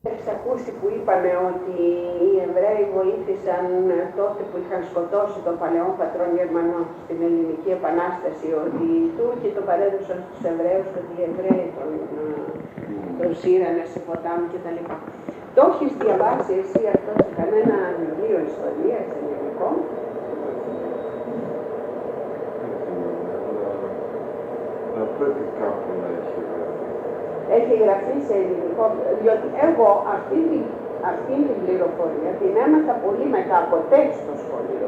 Έχεις ακούσει που είπανε ότι οι Εβραίοι βοήθησαν τότε που είχαν σκοτώσει τον παλαιό πατρόν Γερμανό στην Ελληνική Επανάσταση, ότι οι Τούρκοι το παρέδωσαν στους Εβραίους και ότι οι Εβραίοι τον σύρανε σε ποτάμι κτλ. Το έχεις διαβάσει εσύ αυτό σε κανένα βιβλίο ιστορίας ελληνικό? Θα πρέπει κάπου να έχει γραφεί. Έχει γραφεί σε ελληνικό, διότι εγώ αυτή την πληροφορία την έμαθα πολύ μετά από τεστ στο σχολείο.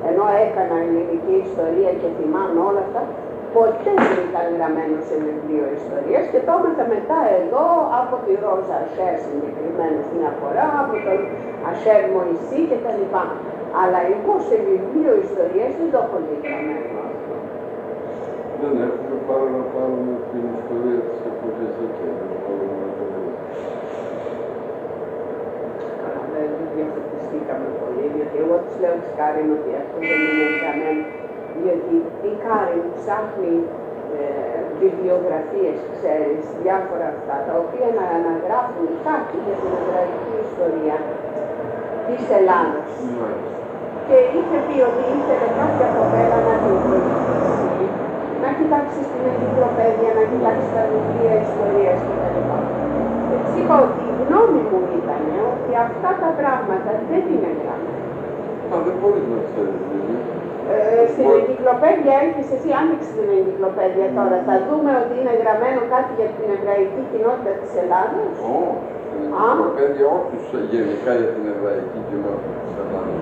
Ενώ έκανα ελληνική ιστορία και θυμάμαι όλα αυτά, ποτέ δεν ήταν γραμμένο σε βιβλίο ιστορίας και το έμαθα μετά εδώ από τη Ρόζα Ασέρ συγκεκριμένα στην αφορά, από τον Ασέρ Μωυσή κτλ. Αλλά εγώ σε βιβλίο ιστορίας δεν το έχω δει γραμμένο. Δεν έχουμε πάρα να πάρουμε την ιστορία της εποχής εκεί. Δεν διαφορετιστήκαμε πολύ, γιατί εγώ τους λέω της Κάριν ότι αυτό δεν είναι γραμμένο. Γιατί η Κάριν ψάχνει βιβλιογραφίες, ξέρεις, διάφορα αυτά, τα οποία να αναγράφουν κάτι για την εβραϊκή ιστορία της Ελλάδας. Και είχε πει ότι ήθελε κάποια κοπέλα να την βοηθήσει, να κοιτάξει στην εγκυκλοπαίδεια, να κοιτάξει τα βιβλία ιστορίας κτλ. Έτσι είπα ότι η γνώμη μου ήταν ότι αυτά τα πράγματα δεν είναι γραμμένα. Μα δεν μπορείς να ξέρεις, στην εγκυκλοπαίδεια έρχεσαι εσύ, άνοιξε την εγκυκλοπαίδεια τώρα, θα δούμε ότι είναι γραμμένο κάτι για την εβραϊκή κοινότητα της Ελλάδας. Στην εγκυκλοπαίδεια όχι γενικά για την εβραϊκή κοινότητα της Ελλάδας,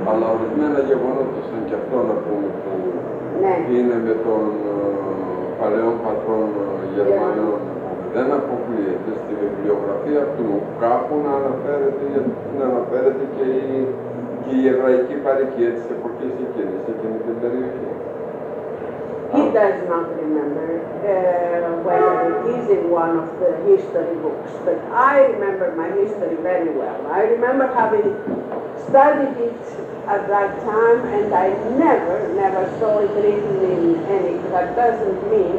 αλλά ορισμένα γεγονότα, σαν και αυτό να πούμε που είναι με τον παλαιό πατρόν Γερμανών, δεν αποκλείεται στη βιβλιογραφία του κάπου να αναφέρεται και η εβραϊκή παροικία της εποχής εκείνης, εκείνη την περιοχή. He does not remember whether it is in one of the history books, but I remember my history very well. I remember having studied it at that time, and I never saw it written in any. That doesn't mean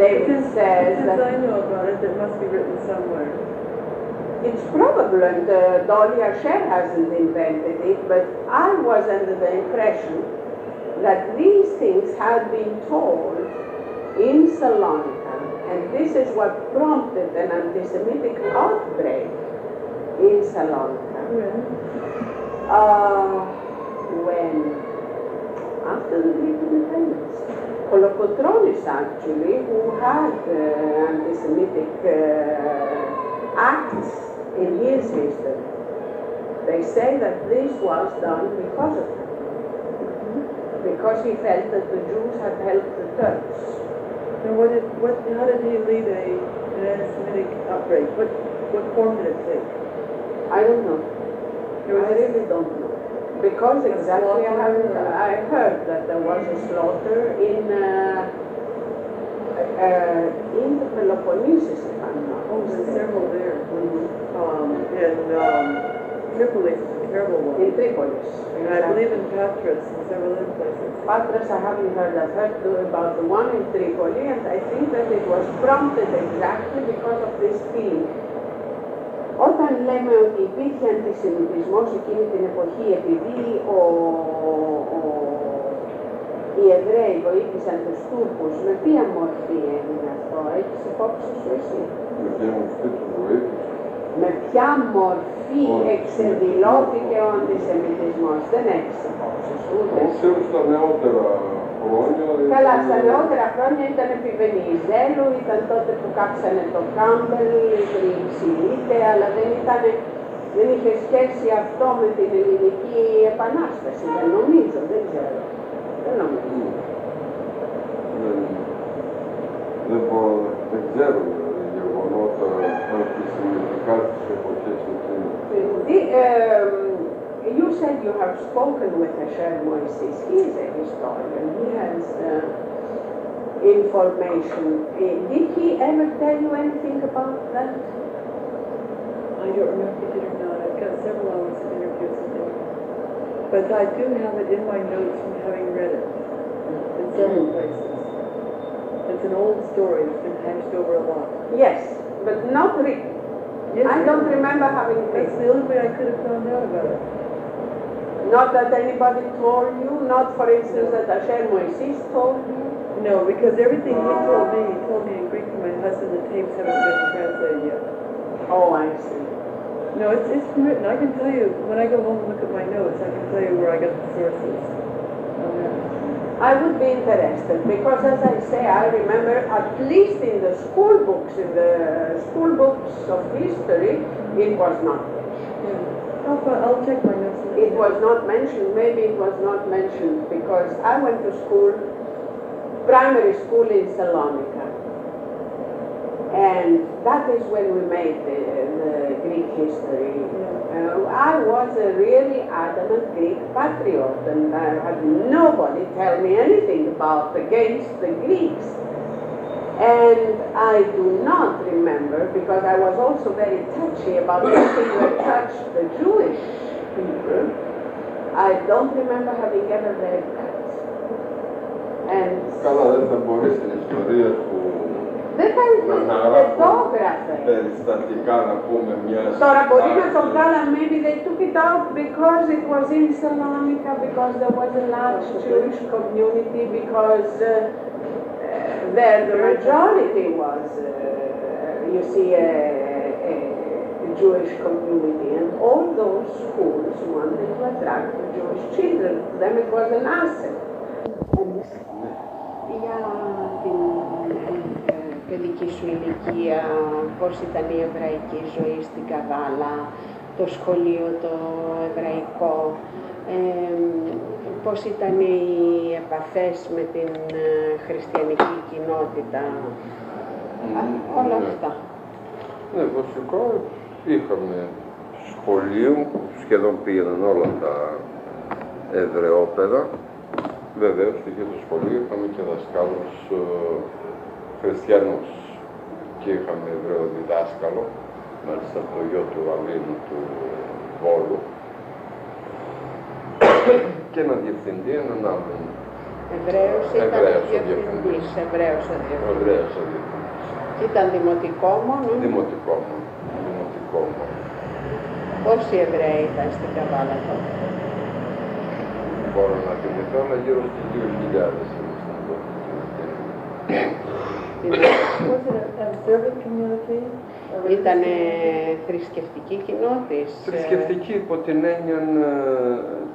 David says that I know about it, it must be written somewhere. It's probable, and Dolly Asher hasn't invented it, but I was under the impression that these things had been told in Salonika, and this is what prompted an anti-Semitic outbreak in Salonika. When? After the Greek independence. Kolokotronis actually, who had anti-Semitic acts in his history. They say that this was done because of him. Because he felt that the Jews had helped the Turks. And how did he lead an anti-Semitic outbreak? What form did it take? I don't know. I really don't know. Because exactly I heard that there was a slaughter in the Peloponnesus, if I'm not Oh, there's mistaken. several there. In Tripoli, it's a terrible one. In Tripolis. And I believe in Patras and several other places. Patras, I haven't heard. I've heard about the one in Tripoli, and I think that it was prompted exactly because of this feeling. Όταν λέμε ότι υπήρχε αντισημιτισμός εκείνη την εποχή επειδή οι Εβραίοι βοήθησαν τους Τούρκους, με ποια μορφή έγινε αυτό, έχεις υπόψη σου εσύ? Με ποια μορφή τους βοήθησαν? Με ποια μορφή εξεδηλώθηκε ο αντισεμιτισμός, δεν έχεις υπόψη σου ούτε? Όχι, στα νεότερα χρόνια. Καλά, στα νεότερα χρόνια ήταν επιβενιζέλου, ήταν τότε που κάψανε το Κάμπελ, η Ξυλίτε, αλλά δεν είχε σχέση αυτό με την ελληνική επανάσταση, δεν νομίζω, δεν ξέρω. Δεν νομίζω. Δεν ξέρω γεγονότα αντισημιτικά της εποχής εκείνης. You said you have spoken with Asher Moises. He is a historian. He has information. Did he ever tell you anything about that? I don't remember if he did or not. I've got several hours of interviews with him. But I do have it in my notes from having read it in several places. It's an old story that's been hashed over a lot. Yes, but not written. Yes, I don't remember having That's been. the only way I could have found out about it. Not that anybody told you, not for instance that Asher Moises told you. No, because everything he told me in Greek to my husband, the tapes haven't been translated yet. Oh, I see. No, it's written. I can tell you, when I go home and look at my notes, I can tell you where I got the sources on that. I would be interested because, as I say, I remember at least in the school books of history, it was not mentioned. Yeah. I'll check my notes. It was not mentioned, maybe it was not mentioned because I went to school, primary school in Salonika. And that is when we made the Greek history. I was a really adamant Greek patriot, and I had nobody tell me anything against the Greeks. And I do not remember, because I was also very touchy about anything that touched the Jewish people, I don't remember having ever read that. And Καλά, δεν θα μπορείς την ιστορία του να γράφω περιστατικά, να πούμε μια Τώρα μπορεί να το κάνουν, maybe they took it out because it was in Salonika, because there was a large Jewish community, because there the majority was, you see, a Jewish community, and all those schools wanted to attract the Jewish children. To them it was an asset. Για την παιδική σου ηλικία, πώς ήταν η εβραϊκή ζωή στην Καβάλα, το σχολείο το εβραϊκό, πώς ήταν οι επαφές με την χριστιανική κοινότητα, όλα αυτά. Ναι, βασικά είχαμε σχολείο, σχεδόν πήγαιναν όλα τα εδραιόπαιδα. Βεβαίως, είχε το σχολείο, είχαμε και δασκάλους χριστιανούς και είχαμε εβραίο διδάσκαλο, μάλιστα το γιο του Αλήνου του Βόλου, και έναν διευθυντή, έναν άλλον. Εβραίος ήταν ο διευθυντής, Εβραίος ο διευθυντής. Ήταν δημοτικό μόνο. Δημοτικό μόνο. Πόσοι Εβραίοι ήταν στην Καβάλα τότε? Μπορώ να θυμηθώ, αλλά γύρω στις 2.000 ήμασταν τότε. Was it an observant community? Ήταν θρησκευτική κοινότητα. Θρησκευτική υπό την έννοια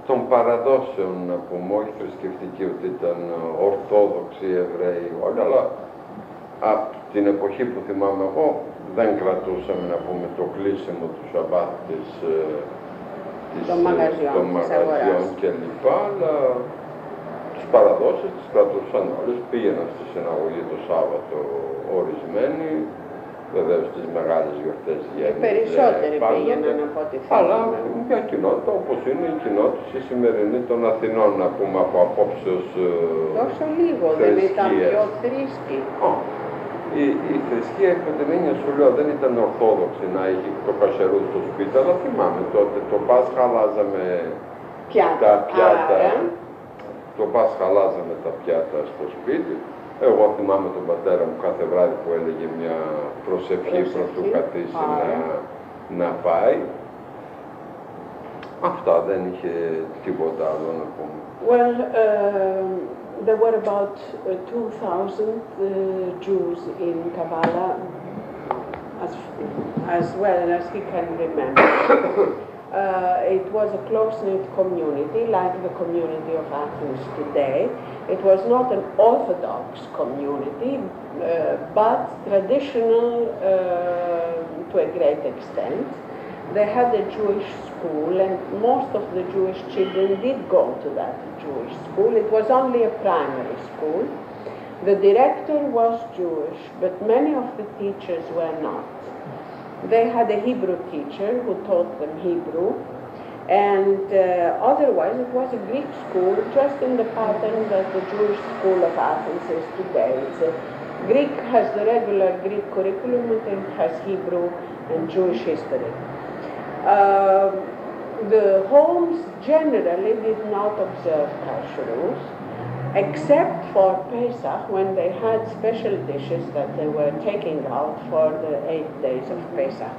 των παραδόσεων, να πούμε, όχι θρησκευτική ότι ήταν ορθόδοξοι Εβραίοι όλοι, αλλά από την εποχή που θυμάμαι εγώ δεν κρατούσαμε, να πούμε, το κλείσιμο του Σαββάτ των μαγαζιών κλπ. Αλλά τις παραδόσεις τις κρατούσαν όλες, πήγαιναν στη συναγωγή το Σάββατο ορισμένοι, βεβαίως τις μεγάλες γιορτές γέννης. Περισσότεροι πήγαιναν από ό,τι θέλουμε. Αλλά μια κοινότητα όπως είναι η κοινότητα η σημερινή των Αθηνών, να πούμε, από απόψεως τόσο λίγο, δεν ήταν πιο θρήσκοι. Η θρησκεία υπό την έννοια σου λέω δεν ήταν ορθόδοξη να έχει το κασερού στο σπίτι, αλλά θυμάμαι τότε το Πάσχα αλλάζαμε τα πιάτα. Το Πάσχα αλλάζαμε τα πιάτα στο σπίτι. Εγώ θυμάμαι τον πατέρα μου κάθε βράδυ που έλεγε μια προσευχή προς του καθίσει να πάει. Αυτά, δεν είχε τίποτα άλλο να πούμε. Well, there were about 2,000 Jews in Kavala, as well as he can remember. It was a close-knit community, like the community of Athens today. It was not an Orthodox community, but traditional to a great extent. They had a Jewish school, and most of the Jewish children did go to that Jewish school. It was only a primary school. The director was Jewish, but many of the teachers were not. They had a Hebrew teacher who taught them Hebrew, and otherwise it was a Greek school, just in the pattern that the Jewish school of Athens is today. Greek has the regular Greek curriculum, and it has Hebrew and Jewish history. The homes generally did not observe kashrut, except for Pesach, when they had special dishes that they were taking out for the 8 days of Pesach.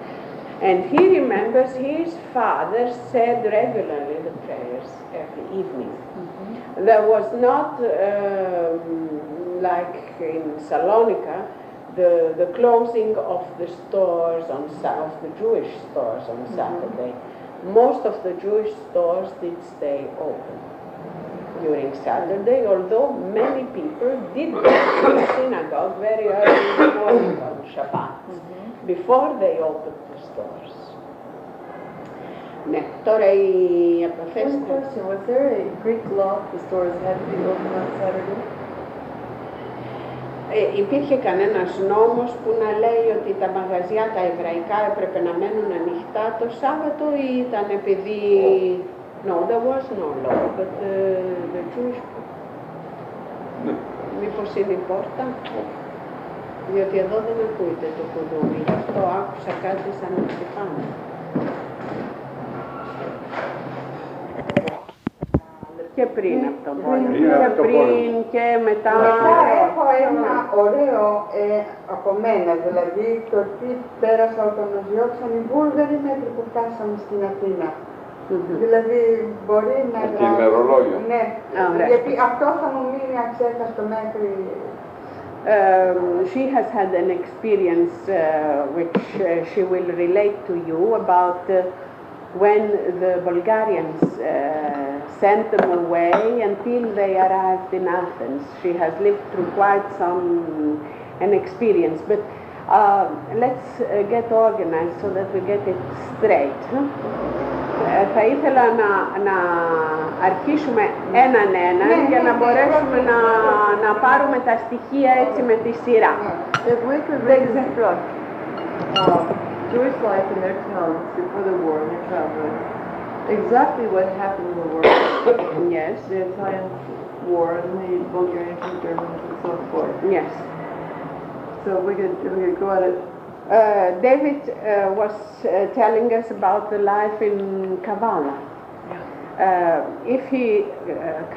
And he remembers his father said regularly the prayers every evening. There was not like in Salonika, the closing of the stores of the Jewish stores on Saturday. Most of the Jewish stores did stay open during Saturday, although many people did go to the synagogue very early in the morning on Shabbat, before they opened the stores. Ναι, τώρα οι επαφές... One question, was there a Greek law the stores had to be open on Saturday? Υπήρχε κανένας νόμος που να λέει ότι τα μαγαζιά τα εβραϊκά έπρεπε να μένουν ανοιχτά το Σάββατο ή ήταν επειδή... No, there was no law, but the Jewish... Μήπως είναι η πόρτα? Διότι εδώ δεν ακούγεται το κουδούνι, γι' αυτό άκουσα κάτι σαν να χτυπάνε. Και πριν από τον πόλεμο, και πριν και μετά. Μετά έχω ένα ωραίο από μένα, δηλαδή το τι πέρασα όταν μας διώξαν οι Βούλγαροι μέχρι που φτάσαμε στην Αθήνα. Δηλαδή μπορεί να... Εκεί ημερολόγιο. Ναι, γιατί αυτό θα μου μείνει αξέχαστο μέχρι... She has had an experience which she will relate to you about when the Bulgarians sent them away until they arrived in Athens. She has lived through quite an experience, but let's get organized so that we get it straight. Θα ήθελα να αρχίσουμε έναν για να μπορέσουμε να πάρουμε τα στοιχεία έτσι με τη σειρά. If we could re-explore Jewish life in their towns before the war in their childhood, exactly what happened in the war. Yes. The Italian war and the Bulgarians and Germans and so forth. Yes. So if we could go at it. David was telling us about the life in Kabbalah. If he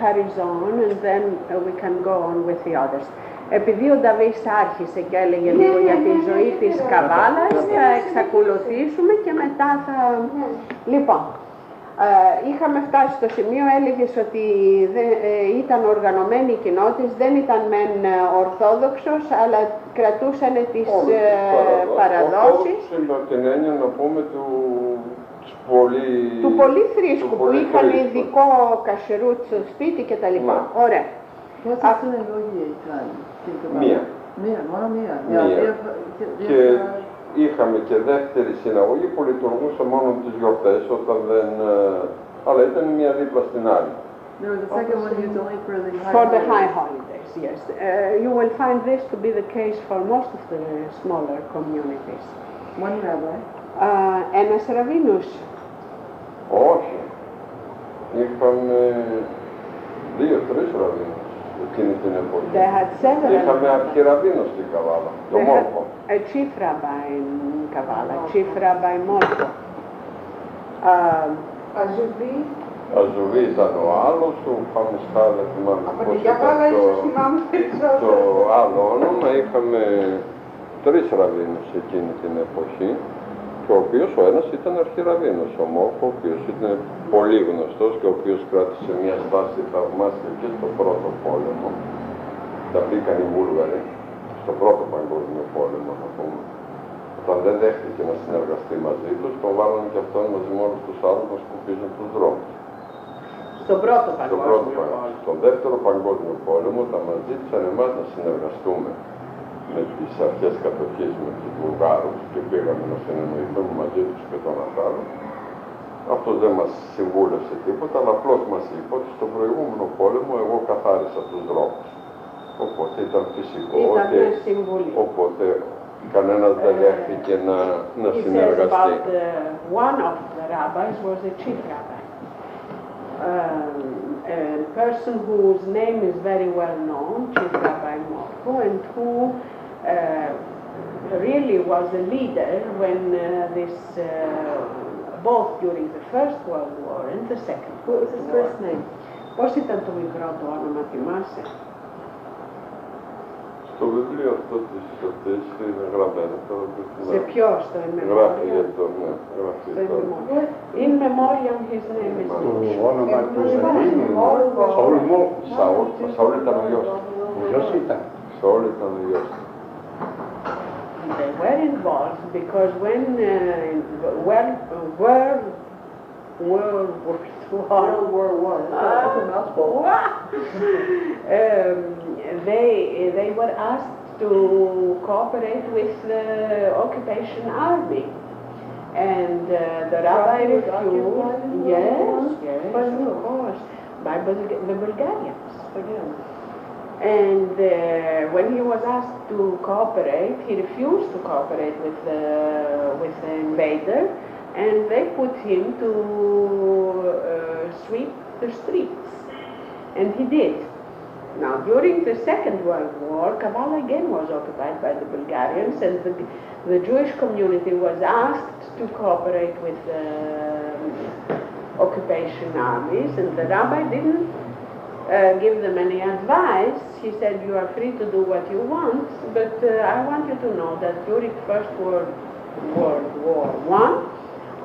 carries on, and then we can go on with the others. Επειδή ο Νταβίς άρχισε και έλεγε λίγο για τη ζωή της Καβάλας, θα εξακολουθήσουμε και μετά θα... Λοιπόν, είχαμε φτάσει στο σημείο, έλεγες ότι ήταν οργανωμένοι οι κοινότητες, δεν ήταν μεν ορθόδοξος, αλλά κρατούσαν τις παραδόσεις. Την έννοια να πούμε του πολυθρήσκου που είχαν ειδικό κασερούτ στο σπίτι κτλ. Ωραία. Πόσες συναγωγοί ήταν? Μία. Μόνο μία. Και είχαμε και δεύτερη συναγωγή που λειτουργούσε μόνο τις γιορτές, όταν δεν... αλλά ήταν μία δίπλα στην άλλη. There was a second one used only for the high holidays, yes. You will find this to be the case for most of the smaller communities. One rabbi. Ένας ραβίνος. Όχι. Είχαμε 2-3 ραβίνους εκείνη την εποχή. Είχαμε αρχιραβίνο στην Καβάλα, το Μόρκο. A chief rabbi in Kavala, chief rabbi Morko. Αζουβί ήταν ο άλλος, ο Χαμιστά δεν θυμάμαι πώς ήταν το άλλο όνομα. Είχαμε 3 ραβίνους εκείνη την εποχή, και ο οποίος ο ένας ήταν αρχιραβίνος, ο Μόρκο, ο οποίος ήταν πολύ γνωστός και ο οποίος κράτησε μια στάση θαυμάσια και στο πρώτο πόλεμο. Τα μπήκαν οι Βούλγαροι, στο πρώτο παγκόσμιο πόλεμο, να πούμε. Όταν δεν δέχτηκε να συνεργαστεί μαζί τους, τον βάλανε και αυτόν μαζί με όλους τους άλλους να σκουπίζουν τους δρόμους. Στον πρώτο παγκόσμιο πόλεμο. Στον δεύτερο παγκόσμιο πόλεμο, όταν μας ζήτησαν εμάς να συνεργαστούμε με τις αρχές κατοχής, με τους Βουλγάρους, και πήγαμε να συνεννοηθούμε μαζί τους και τον Νασάρο. Αυτός δεν μας συμβούλευσε τίποτα, αλλά απλώς μας είπε ότι στον προηγούμενο πόλεμο εγώ καθάρισα τους δρόμους. Οπότε ήταν φυσικό οπότε κανένας δεν δέχτηκε να συνεργαστεί. One of the rabbis was the chief rabbi. A person whose name is very well known, Chief Rabbi Morko, and who really was a leader when both during the First World War and the Second World War. What was his first name? Πώς ήταν το μικρό του όνομα, θυμάσαι? Το βιβλίο αυτό της αυτής είναι γραμμένο τώρα. Σε ποιος το in Γράφει memoriam? εδώ, ναι. Γράφει Το in εδώ. memoriam. In memoriam his name is Το όνομα του είναι Σαούλ. Σαούλ ήταν ο γιος. Ο γιος ήταν. Σαούλ ήταν ο γιος. They were involved because when World War I, That's a mouthful. they were asked to cooperate with the occupation army, and the rabbi refused. Yes, of course, by the Bulgarians. Again. And when he was asked to cooperate, he refused to cooperate with the invader, and they put him to sweep the streets, and he did. Now, during the Second World War, Kavala again was occupied by the Bulgarians, and the Jewish community was asked to cooperate with the occupation armies, and the rabbi didn't give them any advice. He said, you are free to do what you want, but I want you to know that during First World War I,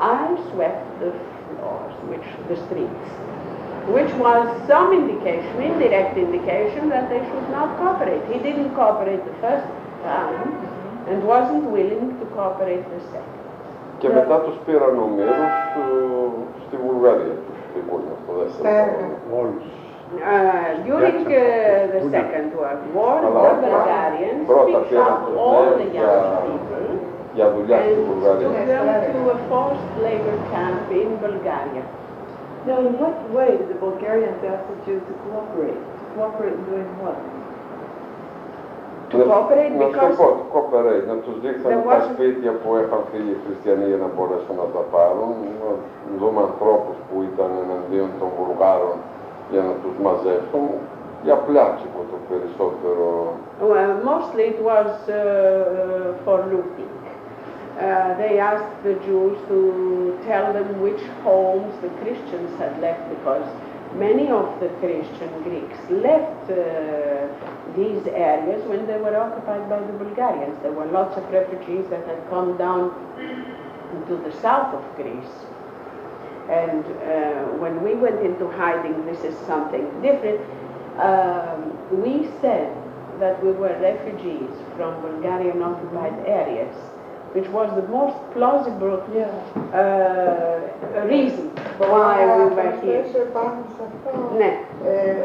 I swept the floors, the streets, which was some indication, indirect indication, that they should not cooperate. He didn't cooperate the first time and wasn't willing to cooperate the second. Και μετά τους πήραν ομήρους στη Βουλγαρία, τους πήγουν στο δεύτερο. Όλους. During the Second World War, the Bulgarians picked up all the young people για δουλειά στη and Βουλγαρία. took them to a forced labor camp in Bulgaria. Now, in what way did the Bulgarians ask the Jews to cooperate? To cooperate in doing what? To cooperate Να σου because πω, cooperate, να τους δείξαν there τα wasn't- σπίτια που είχαν φύγει οι χριστιανοί για να μπορέσουν να τα πάρουν, να δούμε ανθρώπους που ήταν εναντίον των Βουλγάρων για να τους μαζεύσουν, για πλάτσικο το περισσότερο. well, mostly it was for looting. They asked the Jews to tell them which homes the Christians had left, because many of the Christian Greeks left these areas when they were occupied by the Bulgarians. There were lots of refugees that had come down to the south of Greece. And when we went into hiding, this is something different, we said that we were refugees from Bulgarian occupied areas, which was the most plausible reason why we were here. Πάνω σε αυτό, Ναι.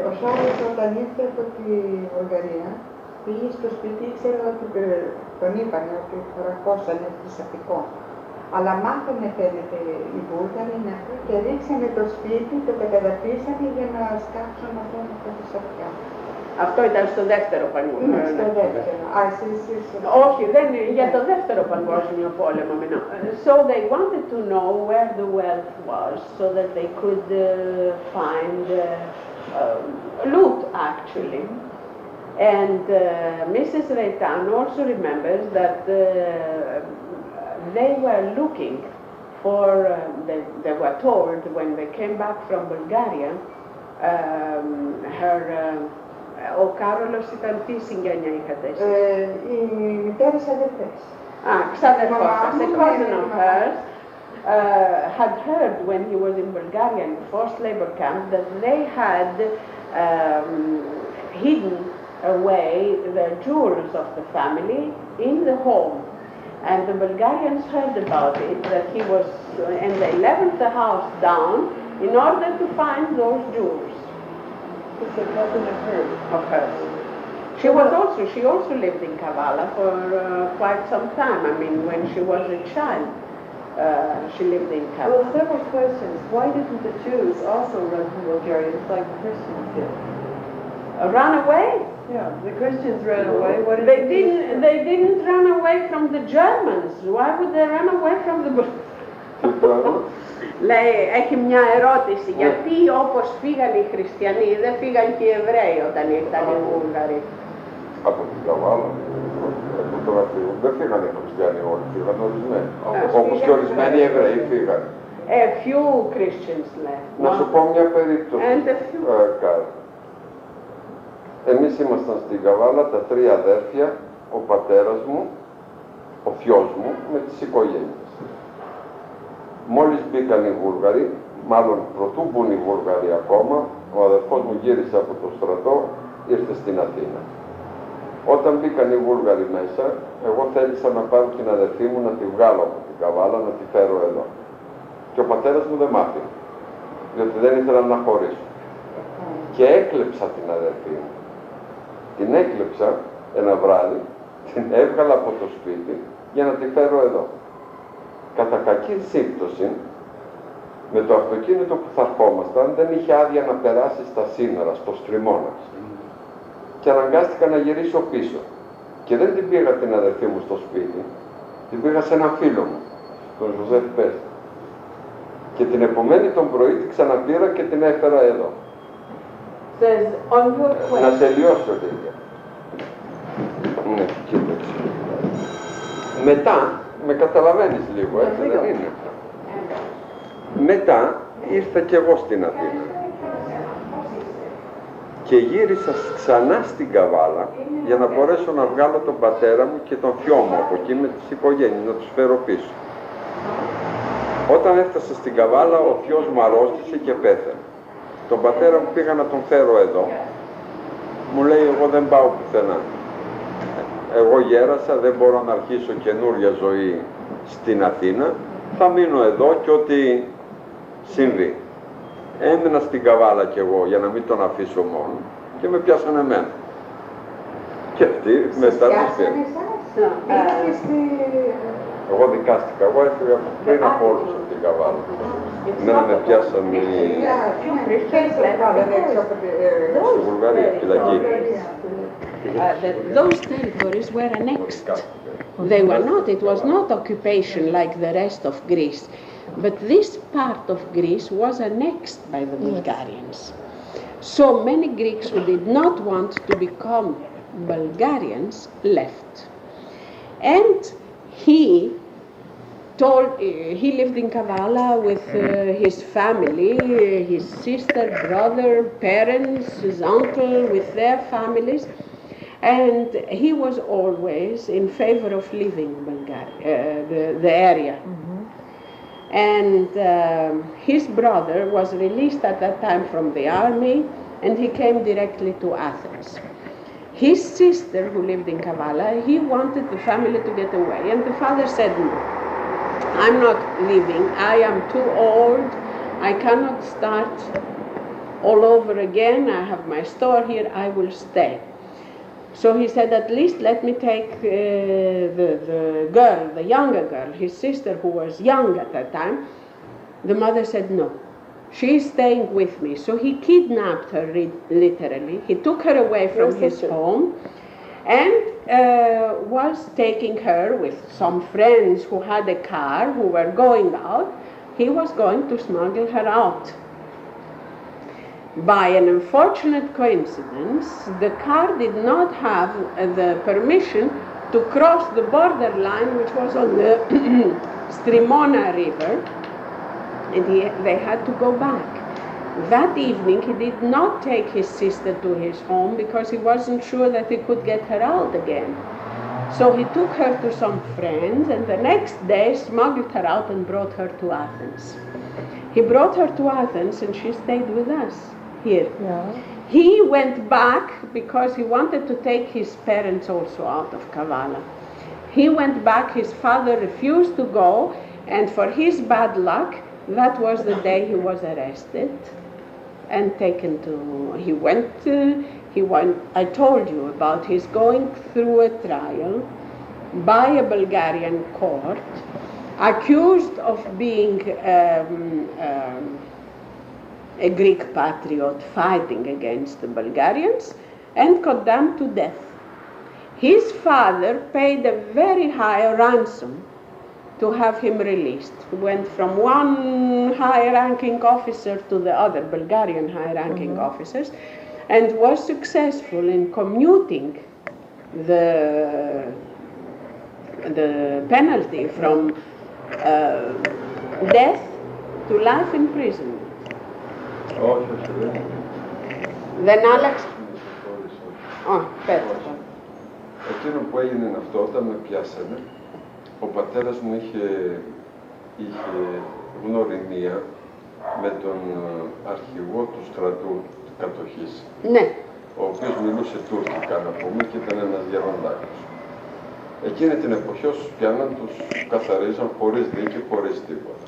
ο Σάουλος όταν ήρθε από τη Βουλγαρία, πήγε στο σπίτι, ήξερε ότι τον είπανε ότι χαρακώσανε θρησκευτικό. Αλλά μάθανε φαίνεται οι Βούλγαροι να πει και ρίξανε το σπίτι, το καταδαπίσανε για να σκάψουν αυτό με τα θρησκευτικά. Αυτό ήταν στο δεύτερο παγκόσμιο. Στο δεύτερο. Α, εσείς. Όχι, δεν είναι για το δεύτερο παγκόσμιο πόλεμο. So they wanted to know where the wealth was, so that they could find loot actually. And Mrs. Reitan also remembers that they were looking for, they were told when they came back from Bulgaria, ο Κάρολος ήταν τι συγγένεια είχατε εσείς? Οι μητέρες αδερφές. Ξαδερφός σας, a cousin of hers, had heard when he was in Bulgaria in the forced labor camp that they had hidden away the jewels of the family in the home. And the Bulgarians heard about it, that he was, and they leveled the house down in order to find those jewels. It's a cousin of hers. Of hers. She also lived in Kavala for quite some time. I mean, when she was a child, she lived in Kavala. Well, several questions. Why didn't the Jews also run from Bulgaria just like the Christians did? Run away? Yeah, the Christians ran away. What did They didn't run away from the Germans. Why would they run away from the Bulgarians? Λέει, έχει μια ερώτηση, γιατί όπως φύγαν οι χριστιανοί, δεν φύγαν και οι Εβραίοι όταν ήρθαν οι Βούλγαροι? Από την Καβάλα, δεν φύγανε οι χριστιανοί όλοι, φύγαν ορισμένοι. Όπως και ορισμένοι Εβραίοι φύγαν. A few Christians left. Να σου πω μια περίπτωση. And a few. Εμείς ήμασταν στην Καβάλα, τα τρία αδέρφια, ο πατέρας μου, ο θειός μου, με τις οικογένειες. Μόλις μπήκαν οι Βούλγαροι, μάλλον προτού μπουν οι Βούλγαροι ακόμα, ο αδερφός μου γύρισε από το στρατό, ήρθε στην Αθήνα. Όταν μπήκαν οι Βούλγαροι μέσα, εγώ θέλησα να πάρω την αδερφή μου να τη βγάλω από την Καβάλα, να τη φέρω εδώ. Και ο πατέρας μου δεν μ' άφηνε, διότι δεν ήθελαν να χωρίσουν. Και έκλεψα την αδερφή μου. Την έκλεψα ένα βράδυ, την έβγαλα από το σπίτι για να τη φέρω εδώ. Κατά κακή σύμπτωση, με το αυτοκίνητο που θα ερχόμασταν δεν είχε άδεια να περάσει στα σύνορα, στο Στριμώνα. Και αναγκάστηκα να γυρίσω πίσω. Και δεν την πήγα την αδερφή μου στο σπίτι, την πήγα σε έναν φίλο μου, τον Ζωζεφ Πέστη. Και την επομένη τον πρωί την ξαναπήρα και την έφερα εδώ. Να τελειώσω Λίδια. Ναι, κοίταξε. Μετά, με καταλαβαίνεις λίγο, έτσι δεν είναι. Μετά ήρθα κι εγώ στην Αθήνα. Και γύρισα ξανά στην Καβάλα για να μπορέσω να βγάλω τον πατέρα μου και τον θειό μου από εκεί με τις οικογένειες, να τους φέρω πίσω. Όταν έφτασα στην Καβάλα, ο θειός μου αρρώστησε και πέθανε. Τον πατέρα μου πήγα να τον φέρω εδώ. Μου λέει, εγώ δεν πάω πουθενά. Εγώ γέρασα, δεν μπορώ να αρχίσω καινούρια ζωή στην Αθήνα. Θα μείνω εδώ και ό,τι συμβεί. Έμεινα στην Καβάλα κι εγώ για να μην τον αφήσω μόνο και με πιάσανε εμένα. Και αυτοί μετά τους πήραν. Εγώ δικάστηκα, εγώ έφυγα πριν από όλους από την Καβάλα. Εμένα με πιάσαν στη Βουλγαρία, φυλακή. Those territories were annexed. They were not, it was not occupation like the rest of Greece. But this part of Greece was annexed by the Bulgarians. So many Greeks who did not want to become Bulgarians left. And he lived in Kavala with his family, his sister, brother, parents, his uncle, with their families. And he was always in favor of leaving Bulgaria, the area. Mm-hmm. And his brother was released at that time from the army, and he came directly to Athens. His sister, who lived in Kavala, he wanted the family to get away, and the father said, no, I'm not leaving, I am too old, I cannot start all over again, I have my store here, I will stay. So he said, at least let me take the girl, the younger girl, his sister who was young at that time. The mother said, no, she's staying with me. So he kidnapped her literally. He took her away from his home and was taking her with some friends who had a car, who were going out. He was going to smuggle her out. By an unfortunate coincidence, the car did not have the permission to cross the border line, which was on the Strimona River, and they had to go back. That evening, he did not take his sister to his home because he wasn't sure that he could get her out again. So he took her to some friends, and the next day smuggled her out and brought her to Athens. He brought her to Athens, and she stayed with us here. Yeah. He went back because he wanted to take his parents also out of Kavala. He went back, his father refused to go, and for his bad luck, that was the day he was arrested and taken to, I told you about his going through a trial by a Bulgarian court, accused of being a Greek patriot fighting against the Bulgarians, and condemned to death. His father paid a very high ransom to have him released. He went from one high-ranking officer to the other, Bulgarian high-ranking officers, and was successful in commuting the penalty from death to life imprisonment. Then Alex, Πέτρο. Εκείνο που έγινε είναι αυτό, όταν με πιάσανε, ο πατέρας μου είχε γνωριμία με τον αρχηγό του στρατού της κατοχής. Ναι. Ο οποίος μιλούσε τουρκικά, να πούμε, και ήταν ένας γεροντάκος. Εκείνη την εποχή όσους πιάναν τους καθαρίζαν χωρίς δίκη, χωρίς τίποτα.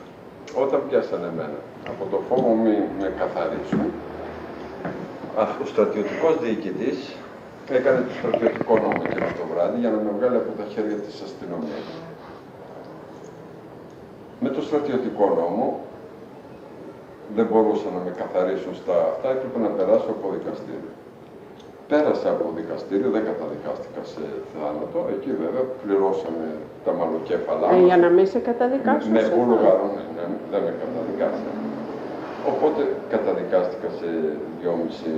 Όταν πιάσανε εμένα, από το φόβο μη με καθαρίσουν, ο στρατιωτικός διοικητής έκανε το στρατιωτικό νόμο εκείνο το βράδυ για να με βγάλει από τα χέρια της αστυνομίας. Με το στρατιωτικό νόμο δεν μπορούσαν να με καθαρίσουν στα αυτά, έπρεπε να περάσω από δικαστήριο. Πέρασα από δικαστήριο, δεν καταδικάστηκα σε θάνατο. Εκεί βέβαια πληρώσαμε τα μαλλοκέφαλά μας. Για να μην σε καταδικάσουν. Με Βούλγαρο, δεν με καταδικάσαν. Οπότε καταδικάστηκα σε 2,5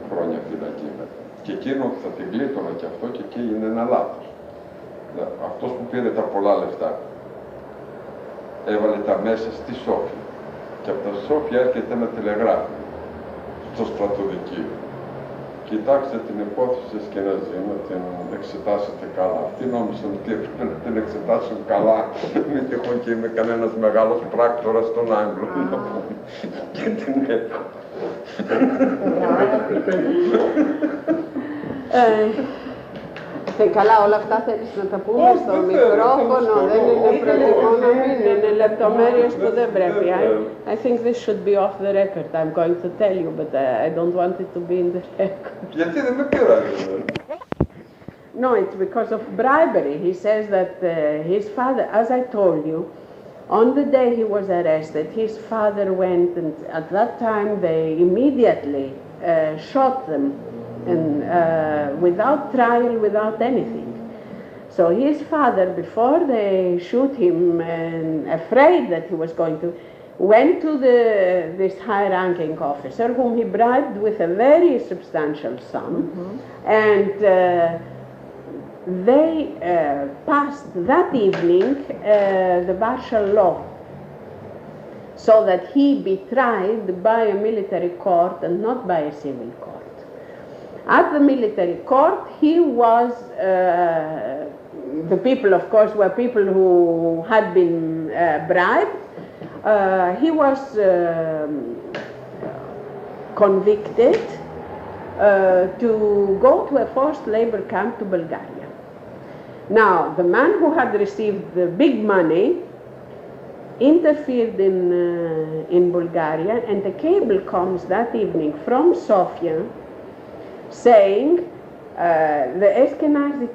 χρόνια φυλακή μετά. Και εκείνο θα την γλίτωνα και αυτό και εκεί είναι ένα λάθος. Αυτός που πήρε τα πολλά λεφτά έβαλε τα μέσα στη Σόφια. Και από τα Σόφια έρχεται ένα τηλεγράφημα στο στρατοδικείο. Κοιτάξτε την υπόθεση Ashkenazi, να την εξετάσετε καλά. Αυτοί νόμισαν ότι έπρεπε να την εξετάσουν καλά. Μην τυχόν και είμαι κανένας μεγάλος πράκτορας των Άγγλων. Και την έφερα. Καλά, όλα αυτά θέλεις να τα πούμε στο μικρόφωνο, δεν είναι προτιμώ να μην είναι λεπτομέρειες που δεν πρέπει. I think this should be off the record. I'm going to tell you, but I don't want it to be in the record. Γιατί δεν με πειράζει. No, it's because of bribery. He says that his father, as I told you, on the day he was arrested, his father went, and at that time they immediately shot them. And without trial, without anything. So his father, before they shoot him, and afraid that he was going to, went to this high-ranking officer, whom he bribed with a very substantial sum, and they passed that evening the martial law, so that he be tried by a military court and not by a civil court. At the military court, he was, the people of course were people who had been bribed. He was convicted to go to a forced labor camp to Bulgaria. Now, the man who had received the big money interfered in Bulgaria, and a cable comes that evening from Sofia saying, the Ashkenazi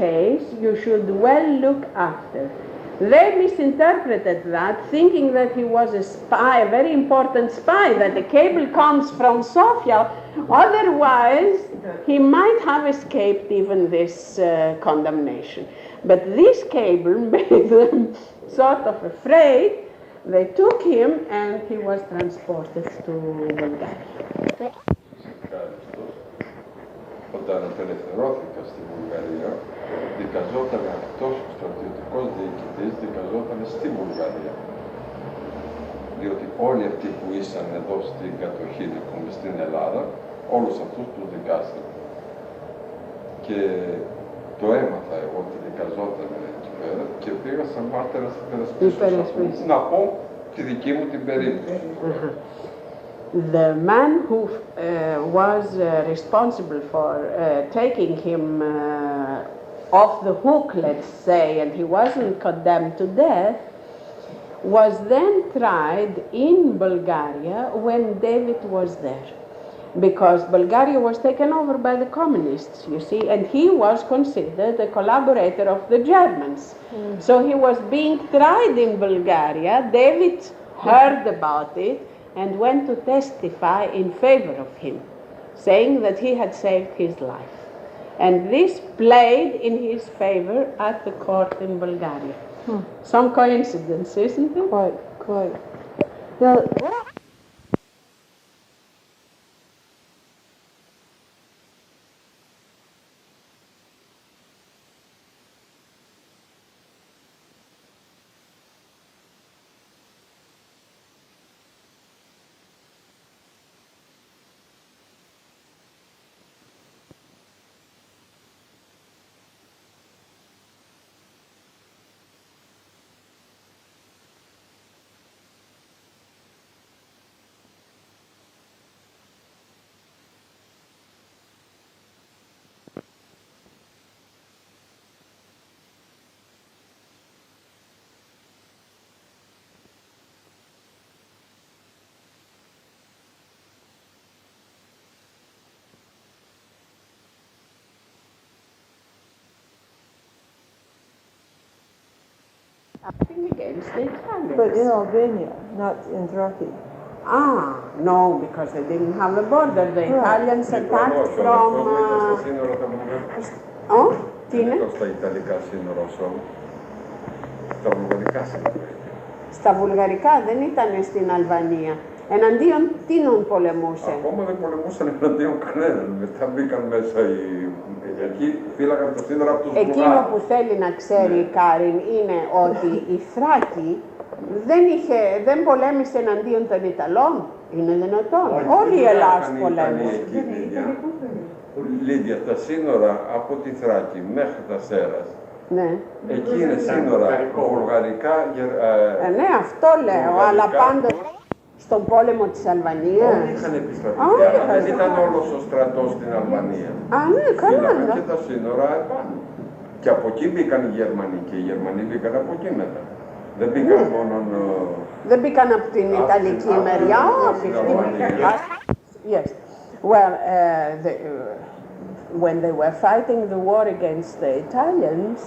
case you should well look after. They misinterpreted that, thinking that he was a spy, a very important spy, that the cable comes from Sofia, otherwise he might have escaped even this condemnation. But this cable made them sort of afraid. They took him and he was transported to Bulgaria. Όταν απελευθερώθηκα στη Βουλγαρία, δικαζόταν αυτός ο στρατιωτικός διοικητής, δικαζόταν στη Βουλγαρία. Διότι όλοι αυτοί που ήσαν εδώ στην κατοχή, στην Ελλάδα, όλους αυτούς τους δικάσαν. Και το έμαθα εγώ ότι δικαζόταν εκεί πέρα και πήγα σαν μάρτυρας υπερασπίσεως να πω τη δική μου την περίπτωση. The man who was responsible for taking him off the hook, let's say, and he wasn't condemned to death, was then tried in Bulgaria when David was there. Because Bulgaria was taken over by the communists, you see, and he was considered a collaborator of the Germans. So he was being tried in Bulgaria. David heard about it and went to testify in favor of him, saying that he had saved his life. And this played in his favor at the court in Bulgaria. Some coincidence, isn't it? Quite. Now, Acting against the Italians. But in Albania, not in Thrace. No, because they didn't have a border. The Italians attacked from... Τι είναι? Στα Ιταλικά σύνορα όσο. Στα βουλγαρικά σύνορα. Στα βουλγαρικά δεν ήταν στην Αλβανία. Εναντίον τίνων πολεμούσε. Ακόμα δεν πολεμούσαν εναντίον κανέναν. Μετά μπήκαν μέσα εκεί, φύλαγαν τα σύνορα από τους Βουλγάρους. Εκείνο που θέλει να ξέρει η Κάριν είναι ότι η Θράκη δεν πολέμησε εναντίον των Ιταλών. Είναι δυνατόν. Όλη η Ελλάδα πολέμησε. Λίδια, τα σύνορα από τη Θράκη μέχρι τα Σέρας. Ναι. Εκεί είναι σύνορα βουλγαρικά. Ναι, αυτό λέω, αλλά πάντως στον πόλεμο της Αλβανίας. Όλοι είχαν επιστρατευτεί, αλλά δεν ήταν όλος ο στρατός στην Αλβανία. Ναι, καλά. Φύλαγαν και τα σύνορα επάνω. Και από εκεί μπήκαν οι Γερμανοί και οι Γερμανοί μπήκαν από εκεί μετά. Δεν μπήκαν μόνο... Δεν μπήκαν από την Ιταλική μεριά, όχι. Yes. Well, when they were fighting the war against the Italians,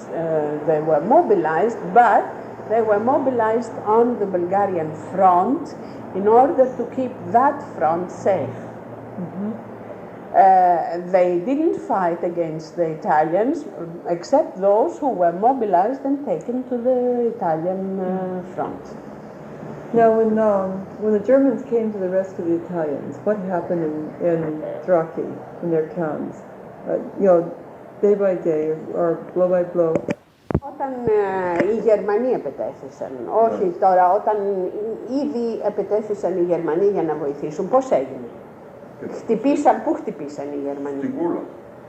they were mobilized, but they were mobilized on the Bulgarian front in order to keep that front safe. They didn't fight against the Italians, except those who were mobilized and taken to the Italian front. Now, when the Germans came to the rescue of the Italians, what happened in Thrace, in their towns? Day by day or blow by blow? Όταν οι Γερμανοί επετέθησαν, όχι τώρα, όταν ήδη επετέθησαν οι Γερμανοί για να βοηθήσουν, πώς έγινε? Πού χτυπήσαν οι Γερμανοί? Στην Κούλα.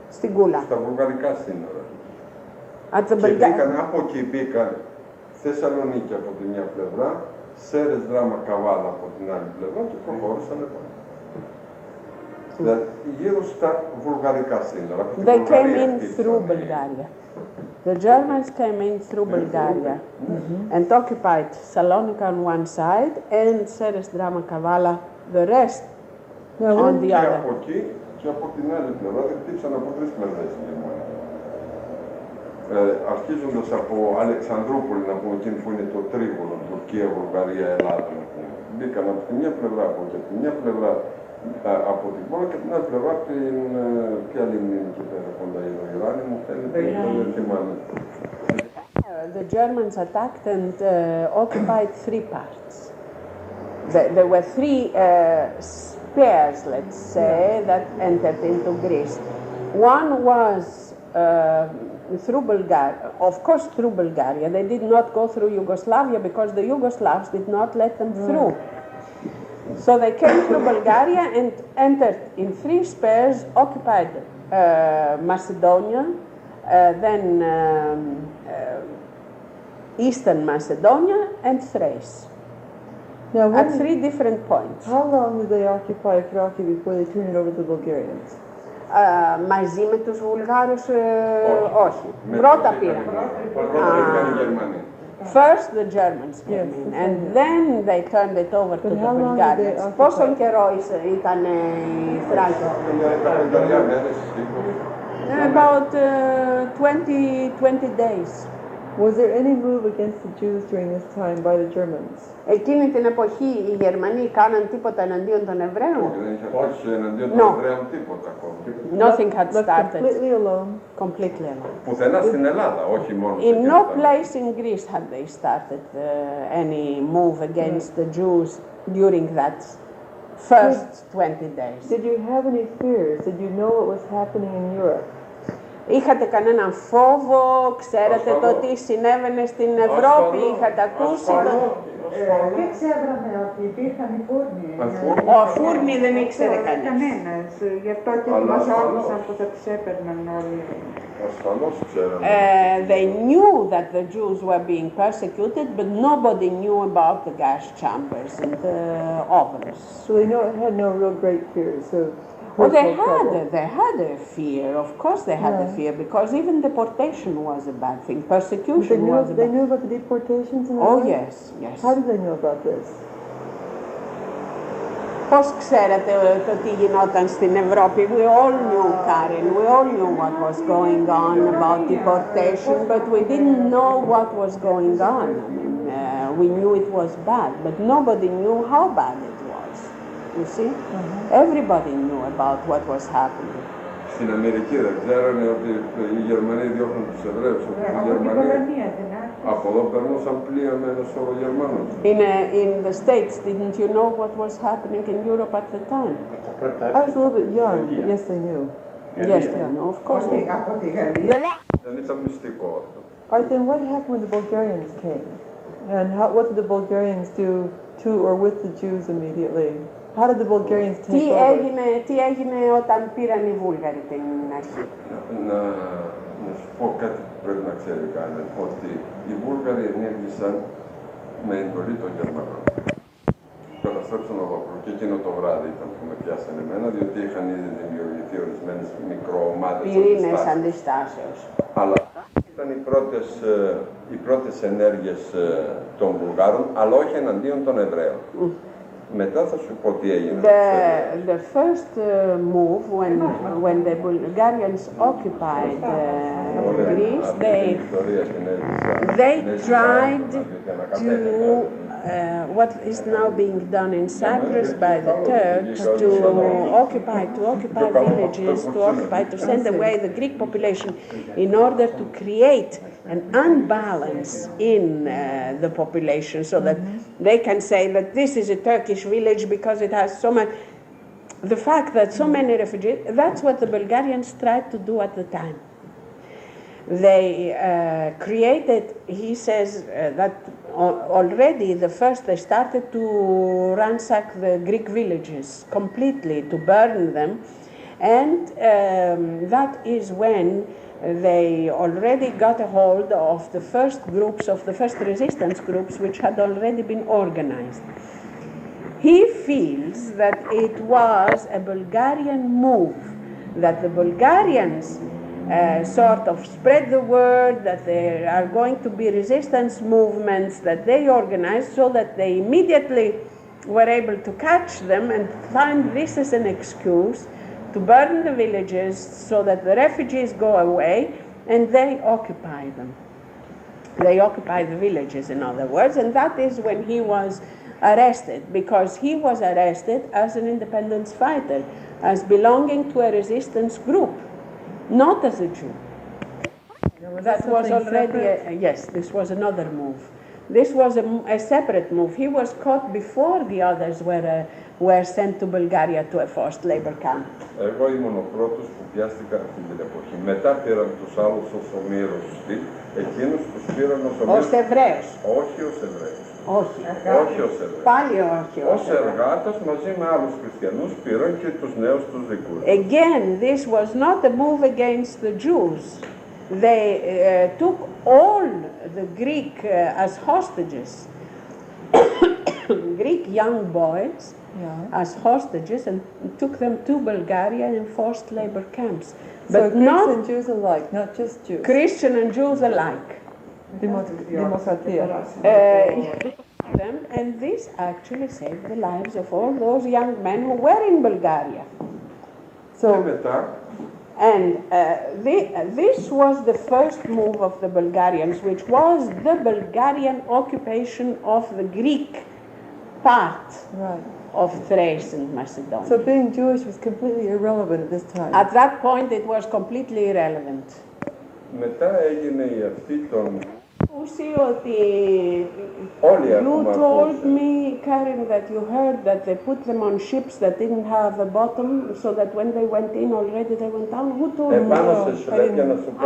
Στην Κούλα. Στα βουλγαρικά σύνορα. Και από εκεί μπήκαν Θεσσαλονίκη από τη μια πλευρά, Σέρες, Δράμα, Καβάλα από την άλλη πλευρά και προχώρησαν επάνω. Γύρω στα βουλγαρικά σύνορα. They came in through Bulgaria. The Germans came in through Bulgaria and occupied Salonika on one side and Seres, Drama, Kavala the rest on the other. Και από εκεί και από την άλλη πλευρά δεν χτύπησαν από τρεις πλευρές οι Γερμανοί. Αρχίζοντας από Αλεξανδρούπολη, να πούμε, εκείνη που είναι το τρίγωνο, Τουρκία, Βουλγαρία, Ελλάδα, να πούμε. Μπήκαν από τη μια πλευρά, από τη μια πλευρά από την πόλη και την άλλη πλευρά από την... Ποια λίμνη είναι εκεί πέρα κοντά, η Ιράνη μου φαίνεται, δεν θυμάμαι. The Germans attacked and occupied three parts. There were three spears, let's say, that entered into Greece. One was through Bulgaria, of course through Bulgaria. They did not go through Yugoslavia because the Yugoslavs did not let them through. So they came through Bulgaria and entered in three spears, occupied Macedonia, then Eastern Macedonia and Thrace. Now, At three different points. How long did they occupy Thrace before they turned it over to the Bulgarians? Μαζί με τους Βουλγάρους, όχι. Πρώτα πήραν. First the Germans came in and then they turned it over to the Bulgarians. Πόσον καιρό ήταν η Θράκη? About 20 days. Was there any move against the Jews during this time by the Germans? Εκείνη την εποχή οι Γερμανοί κάναν τίποτα εναντίον των Εβραίων? Δεν είχε αρχίσει εναντίον των Εβραίων τίποτα ακόμα. Nothing had started. Completely alone. Completely alone. Πουθενά στην Ελλάδα, όχι μόνο. In no place in Greece had they started any move against the Jews during that first 20 days. Did you have any fears? Did you know what was happening in Europe? Είχατε κανέναν φόβο, ξέρετε το τι συνέβαινε στην Ευρώπη, είχατε ακούσει το... Και ξέραμε ότι υπήρχαν οι φούρνοι. Ο φούρνοι δεν ήξερε κανείς. Κανένας, γι' αυτό και μας άκουσαν που θα τους έπαιρναν όλοι. Ασφαλώς ξέραμε. They knew that the Jews were being persecuted, but nobody knew about the gas chambers and the ovens. So they had no real great fears of... Oh, they had a fear. Of course they had a fear, because even deportation was a bad thing. Persecution was a bad thing. They knew about the deportations in the Oh, yes, yes. How did they know about this? Πώς ξέρετε το τι γινόταν στην Ευρώπη? We all knew, Karen, we all knew what was going on about deportation, but we didn't know what was going on. I mean, we knew it was bad, but nobody knew how bad it was. You see? Everybody knew about what was happening. Στην Αμερική δεν ξέρανε ότι οι Γερμανοί διώχνουν τους Εβραίους, ότι οι Γερμανοί από εδώ περνούσαν πλοία με ένα σώρο Γερμανούς. In the States, didn't you know what was happening in Europe at the time? I was a little bit young. Yes, they knew. Yes, they knew, of course. Δεν ήταν μυστικό αυτό. All right, then what happened when the Bulgarians came? And what did the Bulgarians do to or with the Jews immediately? How did the Bulgarians take over? Τι έγινε όταν πήραν οι Βούλγαροι την αρχή? Να σου πω κάτι που πρέπει να ξέρει κανένα, ότι οι Βούλγαροι ενέργησαν με εντολή των Γερμανών. Καταστρέψαν ολόκληρο και εκείνο το βράδυ ήταν που με πιάσανε εμένα, διότι είχαν ήδη δημιουργηθεί ορισμένες μικροομάδες πυρήνες αντιστάσεως. Αλλά ήταν οι πρώτες ενέργειες των Βουλγάρων, αλλά όχι εναντίον των Εβραίων. Μετά θα σου πω τι έγινε. The first move when the Bulgarians occupied Greece, they tried to what is now being done in Cyprus by the Turks to occupy villages, to send away the Greek population in order to create an unbalance in the population, so that they can say that this is a Turkish village because it has so much. The fact that so many refugees, that's what the Bulgarians tried to do at the time. They created, he says, that already they started to ransack the Greek villages completely, to burn them, and that is when they already got a hold of the first resistance groups which had already been organized. He feels that it was a Bulgarian move, that the Bulgarians sort of spread the word that there are going to be resistance movements that they organized, so that they immediately were able to catch them and find this as an excuse to burn the villages so that the refugees go away, and they occupy them. They occupy the villages, in other words, and that is when he was arrested, because he was arrested as an independence fighter, as belonging to a resistance group, not as a Jew. That was already, yes, this was another move. This was a separate move. He was caught before the others were sent to Bulgaria to a forced labor camp. Εγώ ήμουν ο πρώτος που πιάστηκα αυτή την εποχή. Μετά πήραν τους άλλους ως ομήρωστοι, εκείνους τους πήραν ως ομήρωστοι. Ως Εβραίους. Όχι ως Εβραίους. Όχι. Όχι ως Εβραίους. Πάλι όχι. Ως εργάτες μαζί με άλλους χριστιανούς πήραν και τους νέους τους δικούς. Again, this was not a move against the Jews. They took all the Greek as hostages, Greek young boys as hostages, and took them to Bulgaria in forced labor camps. But so Greeks and Jews alike, not just Jews. Christian and Jews alike. Demokratia. And this actually saved the lives of all those young men who were in Bulgaria. And this was the first move of the Bulgarians, which was the Bulgarian occupation of the Greek part of Thrace and Macedonia. So being Jewish was completely irrelevant at this time. At that point it was completely irrelevant. Μετά έγινε η αυτή των... You told me, Karen, that you heard that they put them on ships that didn't have a bottom, so that when they went in already they went down. Who told me?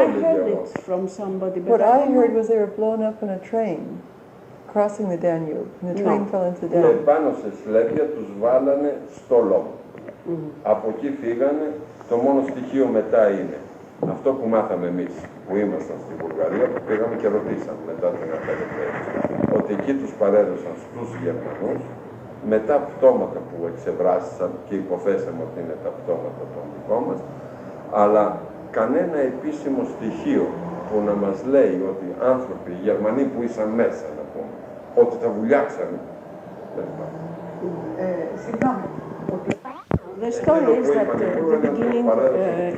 I heard it from somebody. But what I heard was they were blown up in a train crossing the Danube, and the train fell into the Danube. Επάνω σε σλέπια τους βάλανε στόλο. Από εκεί φύγανε. Το μόνο στοιχείο μετά είναι αυτό που μάθαμε εμείς που ήμασταν στη Βουλγαρία, που πήγαμε και ρωτήσαμε μετά την απελευθέρωση, ότι εκεί τους παρέδωσαν στους Γερμανούς με τα πτώματα που εξευράσισαν και υποθέσαμε ότι είναι τα πτώματα των δικών μας, αλλά κανένα επίσημο στοιχείο που να μας λέει ότι οι άνθρωποι, οι Γερμανοί που ήσαν μέσα, να πούμε, ότι τα βουλιάξανε, δεν υπάρχει. Συγγνώμη, the story is that at the beginning,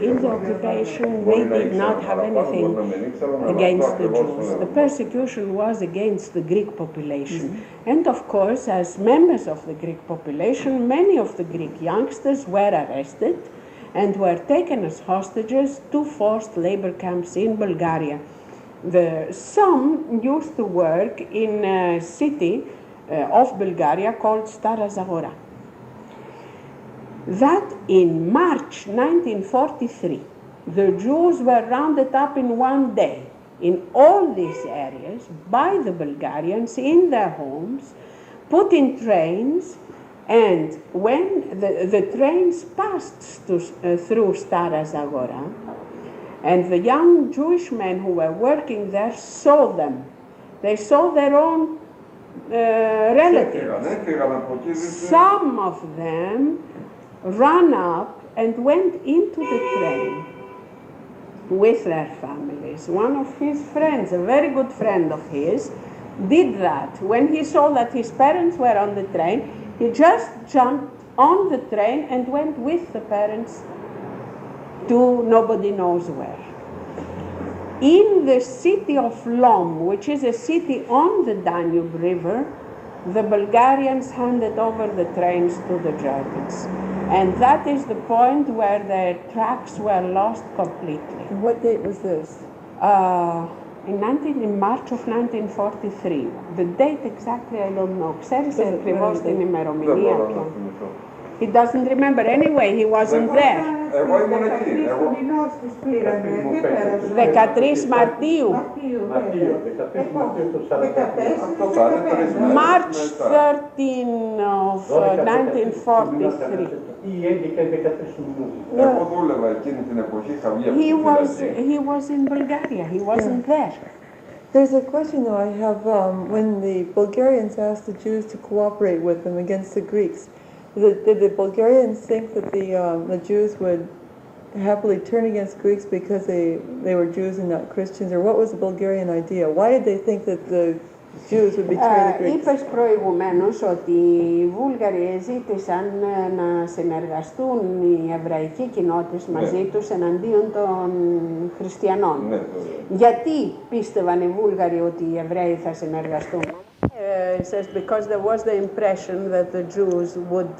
in the occupation, they did not have anything against the Jews. The persecution was against the Greek population. And of course, as members of the Greek population, many of the Greek youngsters were arrested and were taken as hostages to forced labor camps in Bulgaria. Some used to work in a city of Bulgaria called Stara Zagora. That in March 1943, the Jews were rounded up in one day in all these areas by the Bulgarians in their homes, put in trains, and when the trains passed through Stara Zagora, and the young Jewish men who were working there saw them. They saw their own relatives. Some of them ran up and went into the train with their families. One of his friends, a very good friend of his, did that. When he saw that his parents were on the train, he just jumped on the train and went with the parents to nobody knows where. In the city of Lom, which is a city on the Danube River, the Bulgarians handed over the trains to the Germans. And that is the point where their tracks were lost completely. And what date was this? In March of 1943. The date exactly I don't know. Ξέρεις ακριβώς την ημερομηνία πια. He doesn't remember. Anyway, he wasn't there. Εγώ ήμουν εκεί. 13 Μαρτίου. March 13 of 1943. Εγώ δούλευα εκείνη την εποχή. He was in Bulgaria. He wasn't there. There's a question though I have when the Bulgarians asked the Jews to cooperate with them against the Greeks. Did the Bulgarians think that the Jews would happily turn against Greeks because they were Jews and not Christians, or what was the Bulgarian idea? Why did they think that the Jews would betray the Greeks? Είπες προηγουμένως ότι οι Βούλγαροι ζήτησαν να συνεργαστούν οι εβραϊκοί κοινότητες μαζί τους εναντίον των χριστιανών. Γιατί πίστευαν οι Βούλγαροι ότι οι Εβραίοι θα συνεργαστούν? It says because there was the impression that the Jews would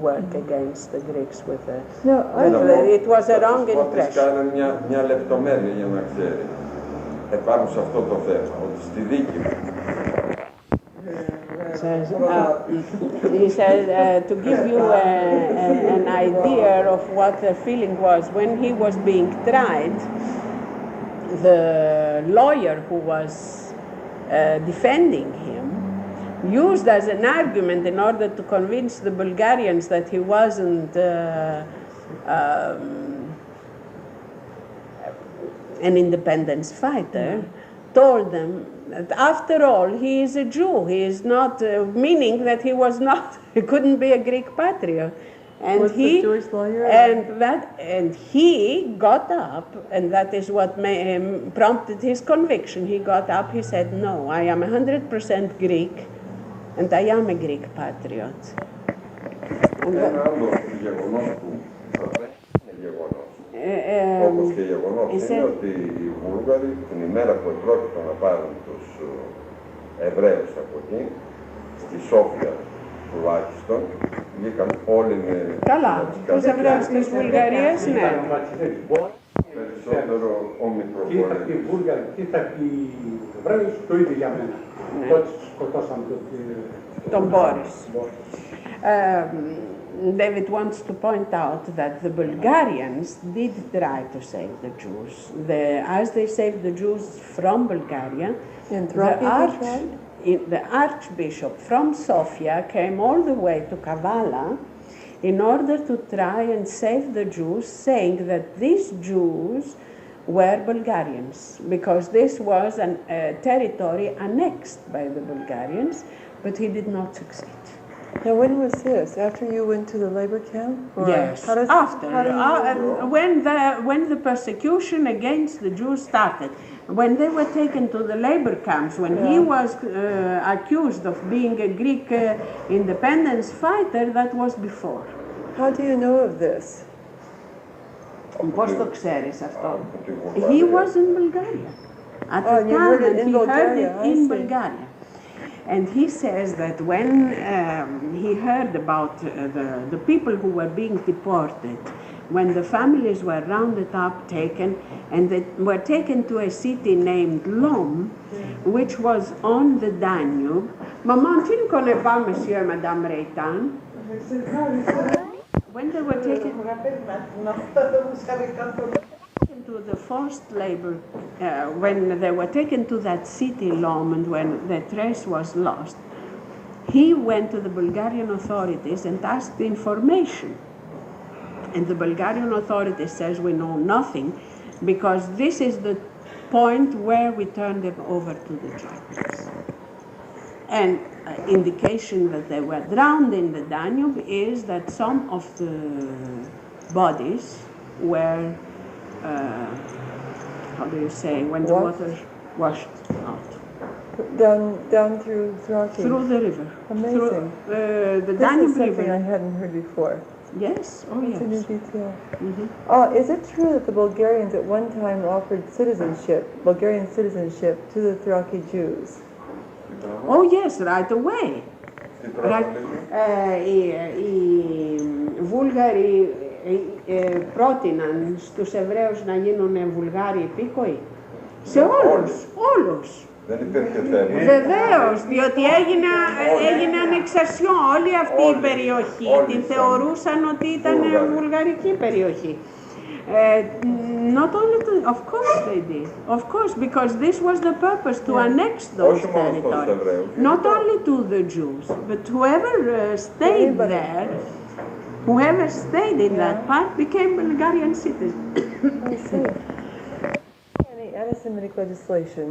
work against the Greeks with the... No, it was a wrong impression. Κάνανε μια λεπτομέρεια για να ξέρει επάνω σε αυτό το θέμα, ότι στη δίκη μου. He said to give you an idea of what the feeling was when he was being tried, the lawyer who was defending him used as an argument in order to convince the Bulgarians that he wasn't an independence fighter, told them that after all he is a Jew, he is not, meaning that he was not, he couldn't be a Greek patriot. And was he, the Jewish lawyer? And he got up, and that is what prompted his conviction. He got up, he said, no, I am 100% Greek, and I am a Greek patriot. Ένα άλλο γεγονός που θα πρέπει είναι γεγονός. Όπως και γεγονός είναι ότι οι Βούλγαροι την ημέρα που επρόκειτο να πάρουν τους Εβραίους από εκεί, στη Σόφια τουλάχιστον, βγήκαν όλοι με... Καλά, τους Εβραίους της Βουλγαρίας, ναι. Περισσότερο ομικροβόλες. Και οι Βούλγαροι και οι Εβραίους το ίδιο για μένα. Τότε σκοτώσαν τον Μπόρις. David wants to point out that the Bulgarians did try to save the Jews. As they saved the Jews from Bulgaria, the Archbishop from Sofia came all the way to Kavala in order to try and save the Jews, saying that these Jews were Bulgarians, because this was a territory annexed by the Bulgarians, but he did not succeed. Now, when was this? After you went to the labor camp? Or yes, after. When the persecution against the Jews started, when they were taken to the labor camps, when he was accused of being a Greek independence fighter, that was before. How do you know of this? Πώς το ξέρεις αυτό? He was in Bulgaria at the time, you heard it and in he heard Bulgaria, it I in see. Bulgaria. And he says that when he heard about the people who were being deported, when the families were rounded up, taken, and they were taken to a city named Lom, which was on the Danube. Maman, tu ne connais pas Monsieur et Madame Reitan? When they were taken to the forced labor, when they were taken to that city Lom, and when the trace was lost, he went to the Bulgarian authorities and asked information. And the Bulgarian authorities says we know nothing because this is the point where we turned them over to the Germans. And indication that they were drowned in the Danube is that some of the bodies were, how do you say, when the water washed out. Down through Throcky? Through the river. Amazing. Through, the This Danube is something River. I hadn't heard before. Yes, oh It's a new yes. detail. Mm-hmm. Is it true that the Bulgarians at one time offered Bulgarian citizenship to the Throcky Jews? Oh yes, right away. Right. Οι Βούλγαροι πρότειναν στους Εβραίους να γίνουν Βουλγάροι υπήκοοι. Σε όλους. Δεν υπήρχε θέμα. Βεβαίως, διότι έγινε ανεξαρσιόν. Όλη αυτή η περιοχή την θεωρούσαν ότι ήταν βουλγαρική περιοχή. Not only to, of course they did, of course, because this was the purpose to annex those territories. Not only to the Jews, but whoever stayed there, whoever stayed in that part became Bulgarian citizens. I see. Any anti-Semitic legislation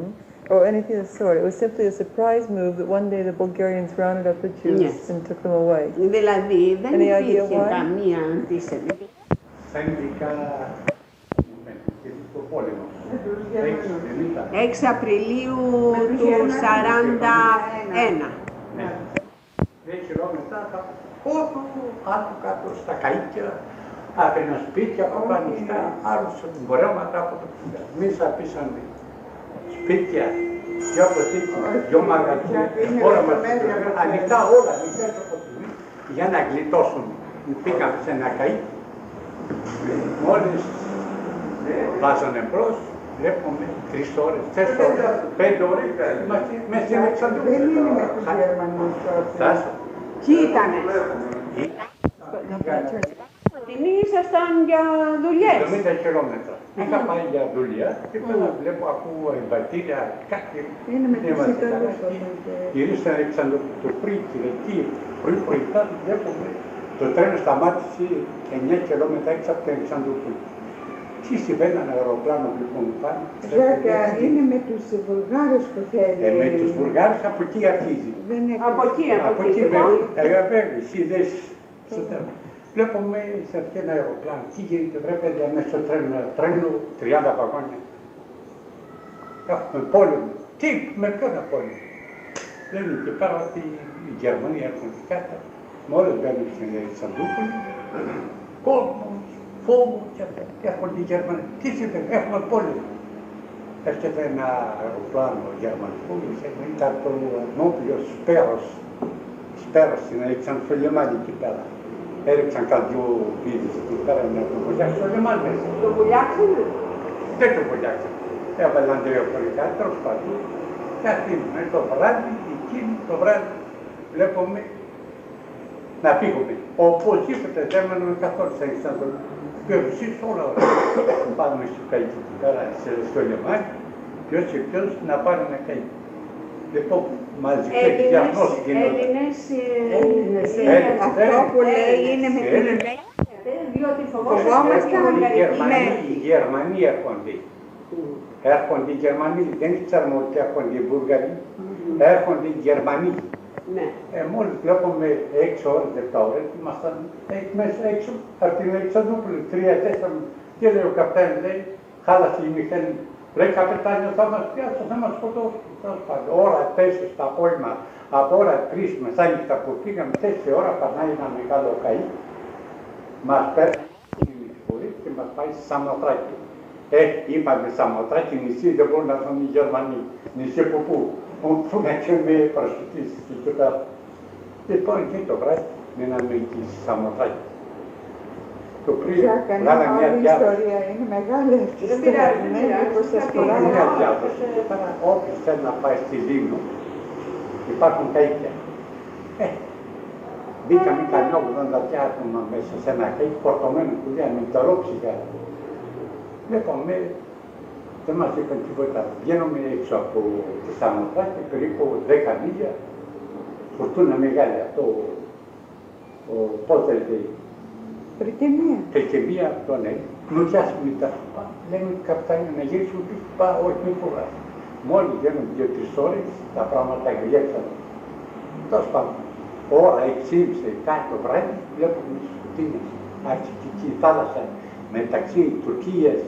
or anything of the sort. It was simply a surprise move that one day the Bulgarians rounded up the Jews and took them away. Δηλαδή δεν Any idea υπήρχε why? καμία αντισεμιτική. Στα ελληνικά το πόλεμο. 6 Απριλίου του 41. 2 χιλιόμετρα κάτω κάτω στα καΐκια, άφηναν σπίτια από πανιστά, άλλους εμπορεύματα από το μέσα πήσανε σπίτια, δυο ποτίκια, δυο μαγαζιά, όλα μας ανοιχτά όλα, για να γλιτώσουν. Πήγαμε σε ένα καΐκι, μόλις βάζανε μπρος, βλέπουμε 3 ώρες, 4 ώρες, 5 ώρες, είμαστε μέσα στην Αλεξανδρούπολη. Δεν είναι με τους Γερμανούς τότε. Ποιοι ήτανε? Την ήσασταν για δουλειές. 70 χιλιόμετρα. Είχα πάει για δουλειά και πέρα βλέπω, ακούω εμβατήρια, κάτι. Είναι με τους Ιταλούς. Γυρίζω στην Αλεξανδρούπολη, το πριν, εκεί, πριν βλέπουμε, το τρένο σταμάτησε 9 χιλιόμετρα έξω από την Αλεξανδρούπολη. Τι συμβαίνει ένα αεροπλάνο λοιπόν πάνω. Βέβαια, είναι με τους Βουλγάρους που θέλει. Με τους Βουλγάρους από εκεί αρχίζει. Από εκεί. Βέβαια, εσύ δες στο τέλος. Βλέπουμε σε αυτή ένα αεροπλάνο. Τι γίνεται, πρέπει να μέσα στο τρένο 30 βαγόνια. Έχουμε πόλεμο. Τι, με ποιον πόλεμο. Λένε και πέρα ότι οι Γερμανοί έρχονται κάτω. Μόλις μπαίνουν στην Αλεξανδρούπολη, κόσμος, φόβο και αυτά. Έρχονται οι Γερμανοί. Τι συμβαίνει, έχουμε πόλεμο. Έρχεται ένα αεροπλάνο γερμανικό, ήταν το νόπλιο Σπέρος στην Αλεξανδρούπολη, στο λιμάνι εκεί πέρα. Έριξαν κάτι δυο βίδες εκεί πέρα να το βουλιάξουν στο λιμάνι μέσα. Το βουλιάξανε? Δεν το βουλιάξαν. Έβαλαν τηλεφωνικά, τέλος πάντων. Και αφήνουμε το βράδυ, εκείνη το βράδυ, βλέπουμε να φύγουμε. Οπωσδήποτε δεν μένουμε καθόλου στην Αλεξανδρούπολη. Και εσείς όλα πάμε στο καΐκι εκεί πέρα, στο λιμάνι, ποιος και ποιος να πάρει ένα καΐκι. Λοιπόν, μαζικές διαγνώσεις γίνονται. Έλληνες. Αυτό που λέει είναι με την Διότι φοβόμαστε Οι Γερμανοί έρχονται. Έρχονται οι Γερμανοί, δεν ξέρουμε ότι έρχονται οι Βούλγαροι. Έρχονται οι Γερμανοί. Μόλις βλέπουμε 6 ώρες, 7 ώρες, ήμασταν μέσα έξω από την Αλεξανδρούπολη, 3-4. Και λέει ο καπτάνης, λέει, χάλασε η μηχανή. Λέει, καπετάνιο, θα μας πιάσει, θα μας σκοτώσει. Ώρα 4 το απόγευμα, από ώρα 3 μεσάνυχτα που πήγαμε, 4 ώρα, περνάει ένα μεγάλο καΐκι. Μας παίρνει η φορή και μας πάει στη Σαμοτράκη. Είπαμε Σαμοτράκη, νησί δεν μπορούν να έρθουν οι Γερμανοί. Νησί από πού? Πού να και με προσφυτίσει εκεί πέρα. Λοιπόν, εκεί το βράδυ μείναμε εκεί στη Σαμοτράκη. Το πριν βγάλαμε μια διάδοση. Είναι μεγάλη αυτή η ιστορία. Μια διάδοση. Τώρα όποιος θέλει να πάει στη Λίμνο, υπάρχουν καΐκια. Μπήκαμε κανένα 80 άτομα μέσα σε ένα καΐκι, φορτωμένο κουδιά με μηταρόψυχα. Βλέπαμε, δεν μας είπαν τίποτα. Βγαίνουμε έξω από τη Σαμοτράκη, περίπου 10 μίλια, φορτούνα μεγάλη αυτό, πότε λέει. Τρικεμία αυτό, ναι. Νουδιάσουμε τα φουπά. Λέμε καπιτάνιο να γυρίσουμε πίσω, όχι μη φοβάσαι. Μόλις γίνουν 2-3 ώρες, τα πράγματα γριέψαν. Τόσο πάντων. Ώρα 6:30 κάτι το βράδυ, βλέπουμε τις σκουτίνες. Άρχισε και η θάλασσα μεταξύ Τουρκίας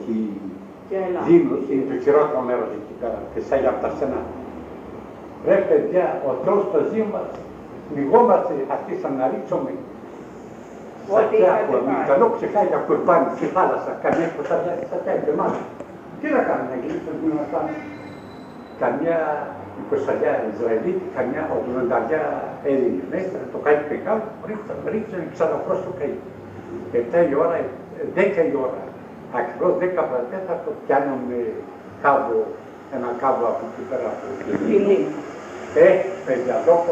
και Λίμνος, είναι το χειρότερο μέρος εκεί πέρα, και σαν για τα στενά. Ρε παιδιά, ο Θεός το ζει μας, μηγόμαστε, αρχίσαν να ρίξουμε. Σακιά, καλό ψυχάκια κουρπάνι στη θάλασσα, καμιά σακιά και εμάς. Τι να κάνουμε, να γυρίσουμε να κάνουμε. Καμιά 20 Ισραηλίτη, καμιά 80 Έλληνες μέσα, το καίκι πεκάλ, ρίξαμε ξαναπρός το καίκι. 7 η ώρα, 10 η ώρα, ακριβώς 10 παρατέταρτο, πιάνουμε κάβο, ένα κάβο από εκεί πέρα από εκεί. Παιδιά, δόκο,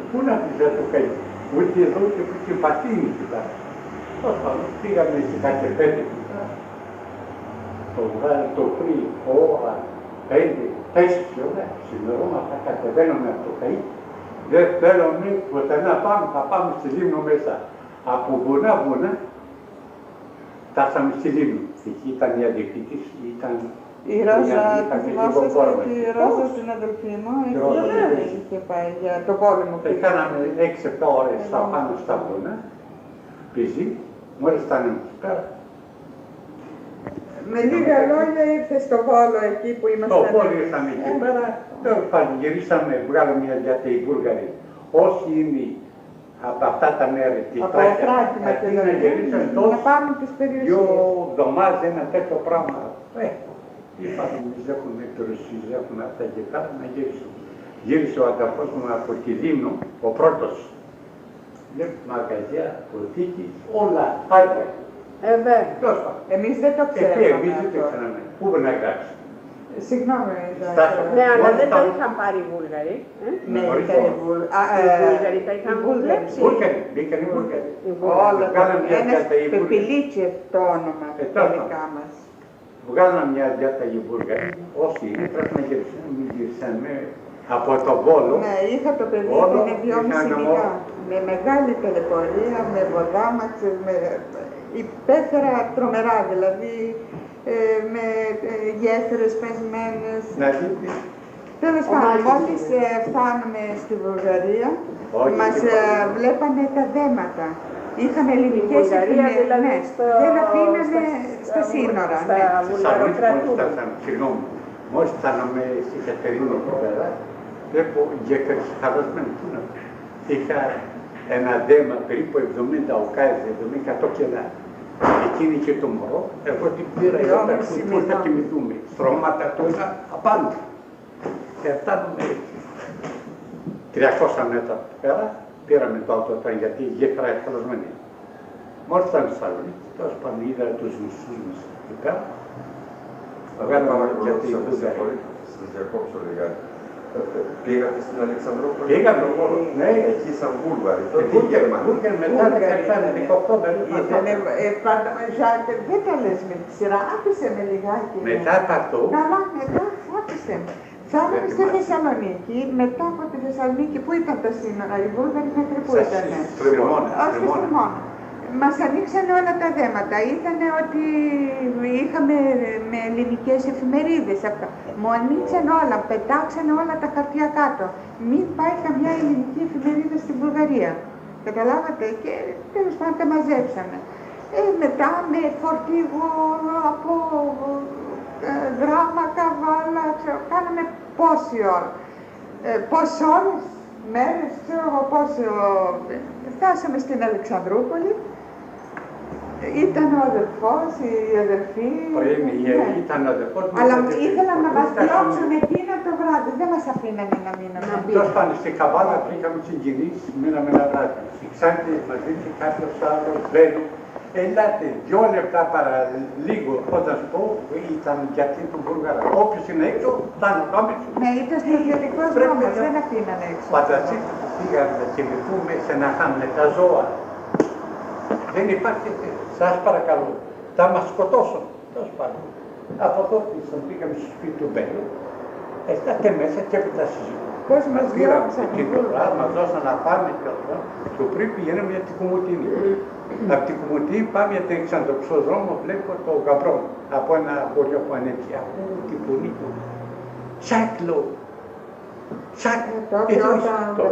πού να πεις το καίκι. Ούτε εδώ ούτε και πατίνι κοιτά. Πώς πάνω, πήγαμε σε κάτι 5 κοιτά. Το βγάλει το πριν, ώρα, 5-4 ώρα, σημερώματα κατεβαίνουμε από το καΐ. Δεν θέλουμε πουθενά πάμε, θα πάμε στη Λίμνο μέσα. Από βουνά, φτάσαμε στη Λίμνο. Εκεί ήταν η αδελφή της, ήταν... Η Ρόζα, τη θυμόσαστε ότι η Ρόζα στην αδελφή μου είχε πάει για τον πόλεμο. Κάναμε 6-7 ώρες πάνω στα βουνά, πίζι, μόλις φτάναμε εκεί πέρα. Με λίγα λόγια ήρθε στο Βόλο εκεί που ήμασταν. Στο Βόλο ήρθαμε εκεί πέρα, γυρίσαμε, βγάλαμε μια διάτα οι Βούλγαροι. Όσοι είναι από αυτά τα μέρη της Θράκη, να πάμε τις περιοχές. 2 εβδομάδες ένα τέτοιο πράγμα. Είπαμε, εμείς έχουμε εκτορήσεις, έχουμε αυτά και αυτά, να γυρίσουμε. Γύρισε ο αδερφός μου από τη Λίμνο, ο πρώτος. Βλέπει μαγαζιά, ποθήκη, όλα, άδεια. Εμείς δεν το ξέραμε. Εμείς δεν το ξέραμε. Πού να γράψει. Συγγνώμη. Ναι, αλλά δεν το είχαν πάρει οι Βούλγαροι. Ναι, ήταν οι Βούλγαροι. τα είχαν δουλέψει. Μπήκαν οι Βούλγαροι. Όλα. Ένας Πεπιλίτσεφ το όνομα, τα δικά μας. Βγάλαμε μια διάτα οι Βούλγαροι. Όσοι είναι, πρέπει να γυρίσαμε από το Βόλο. Ναι, είχα το παιδί που είναι 2,5 μηνά. Με μεγάλη ταλαιπωρία, με βοδάμαξες, με υπέφερα τρομερά, δηλαδή με γέφυρες πεσμένες. Τέλος πάντων, μόλις φτάνουμε στη Βουλγαρία, μας βλέπανε τα δέματα. Είχαμε ελληνικές εφημερίδες, δεν αφήνανε στα σύνορα. Συγγνώμη, μόλις φτάναμε στη Κατερίνο Κοβέρα, βλέπω γέφυρες χαλασμένες. Είχα ένα δέμα περίπου 70 οκάδες, 70-100 κιλά. Εκείνη και το μωρό, εγώ την πήρα εδώ τα που θα κοιμηθούμε. Στρώματα το είχα απάνω. Και φτάνουμε 300 μέτρα πέρα, πήραμε το αυτοτρέν γιατί η γέφυρα είναι χαλασμένη. Μόλις φτάνουμε στα Θεσσαλονίκη, τέλος πάντων είδα τους μισούς μας εκεί πέρα. Βγάλαμε γιατί η Βουλγαρία. Σας διακόψω λιγάκι. Πήγατε στην Αλεξανδρούπολη. Πήγαμε, ναι. Εκεί σαν Βούλγαροι. Βούλγαροι μετά 18 περίπου. Δεν τα λες με τη σειρά, άφησε με λιγάκι. Μετά από αυτό. Καλά, μετά άφησε με. Φτάναμε στη Θεσσαλονίκη, μετά από τη Θεσσαλονίκη, πού ήταν τα σύνορα, οι Βούλγαροι μέχρι πού ήτανε. Τριμώνα. Μας ανοίξανε όλα τα δέματα. Ήτανε ότι είχαμε με ελληνικές εφημερίδες αυτά. Μου ανοίξαν όλα, πετάξανε όλα τα χαρτιά κάτω. Μην πάει καμιά ελληνική εφημερίδα στην Βουλγαρία. Καταλάβατε, και τέλος πάντων τα μαζέψανε. Μετά με φορτίγο από γράμμα, καβάλα, κάναμε πόση ώρα. Πόσες ώρες, μέρες, ξέρω εγώ πόσο. Φτάσαμε στην Αλεξανδρούπολη Ήταν ο αδερφός, η αδερφή. Ήταν ο αδερφός. Αλλά ήθελαν να μας διώξουν εκείνο το βράδυ. Δεν μας αφήνανε να μείνουμε. Τέλος πάντων, στην Καβάλα βρήκαμε συγκινήσεις, μείναμε ένα βράδυ. Στη Ξάνθη μας δείξει κάποιος άλλος, Βέλου. Ελάτε 2 λεπτά παραλίγο, όταν σου πω, ήταν γιατί τον Βούλγαρα. Όποιος είναι έξω, φτάνω κάμψου. Ναι, ήταν στρατιωτικός δρόμος, δεν αφήνανε έξω. Φανταστείτε, πήγαμε να κοιμηθούμε σε ένα χάμ με τα ζώα. Δεν υπάρχει, σας παρακαλώ, θα μας σκοτώσουν. Τέλος πάντων. Από εδώ πήγαμε στο σπίτι του Μπέλου. Estάτε μέσα και έπειτα συζητούμε. Πώς μας διώξανε. Και το βράδυ μας δώσαν να πάμε και αυτό. Το πριν πηγαίναμε για την Κουμουτίνη. Από την Κουμουτίνη πάμε για τον Εξαντοξοδρόμο, βλέπω το Γαμπρό. Από ένα χωριό που ανέβηκε. Ακούω την φωνή του. Σάκλο. Σάκλο. Εδώ είσαι αυτό.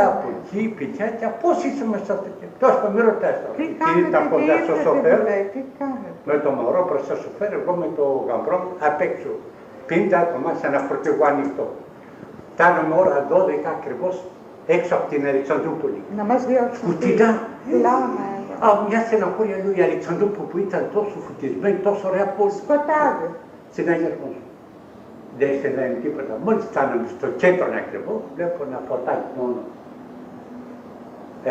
Από εκεί πηγιά και πώς είσαι μέσα στο αυτοκίνητο. Τόσο το μη ρωτάς τώρα. Τι κάνετε, τι ήρθατε, τι κάνετε. Με το μωρό προς το σοφέρ, εγώ με το Γαμπρό απ' έξω. 50 άτομα σε ένα φορτηγό ανοιχτό. Φτάναμε ώρα 12 ακριβώς έξω από την Αλεξανδρούπολη. Να μας διώξουν. Σκουτινά. Λάμα. Μια στεναχώρια λέει η Αλεξανδρούπολη που ήταν τόσο φωτισμένη, τόσο ωραία πόλη. Σκοτάδι. Συναγερμός. Δεν στενάει τίποτα. Μόλις φτάναμε στο κέντρο ακριβώς, βλέπω ένα φωτάκι μόνο.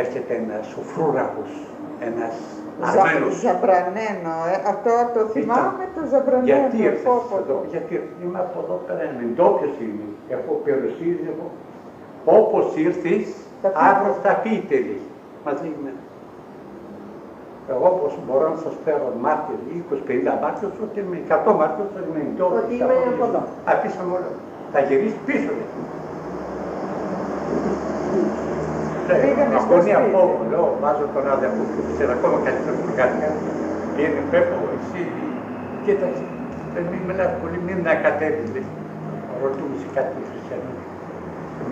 Έρχεται ένας σοφρούραχος, ένας αρμένος. Ζαμπρανένο, αυτό το θυμάμαι, το ζαμπρανένο. Γιατί ήρθες εδώ, γιατί είμαι από εδώ πέρα, είμαι ντόπιος είμαι, έχω περιουσίες εγώ. Όπως ήρθες, αύριο θα πείτε, λέει. Μας λέει εμένα. Εγώ όπως μπορώ να σας φέρω μάρτυρ, 20-50 μάρτυρ, ότι με 100 μάρτυρ, ότι είμαι ντόπιος. Ότι είμαι από εδώ. Αφήσαμε όλα. Θα γυρίσει πίσω, λέει. Αγωνία φόβο, λέω, βάζω τον αδερφό που ξέρω ακόμα καλύτερα φουργάτικα. Είναι πέπω, εσύ, κοίταξε, μην μιλάς πολύ, μην με ακατέβεις, λέει. Ρωτούμε σε κάτι χριστιανό.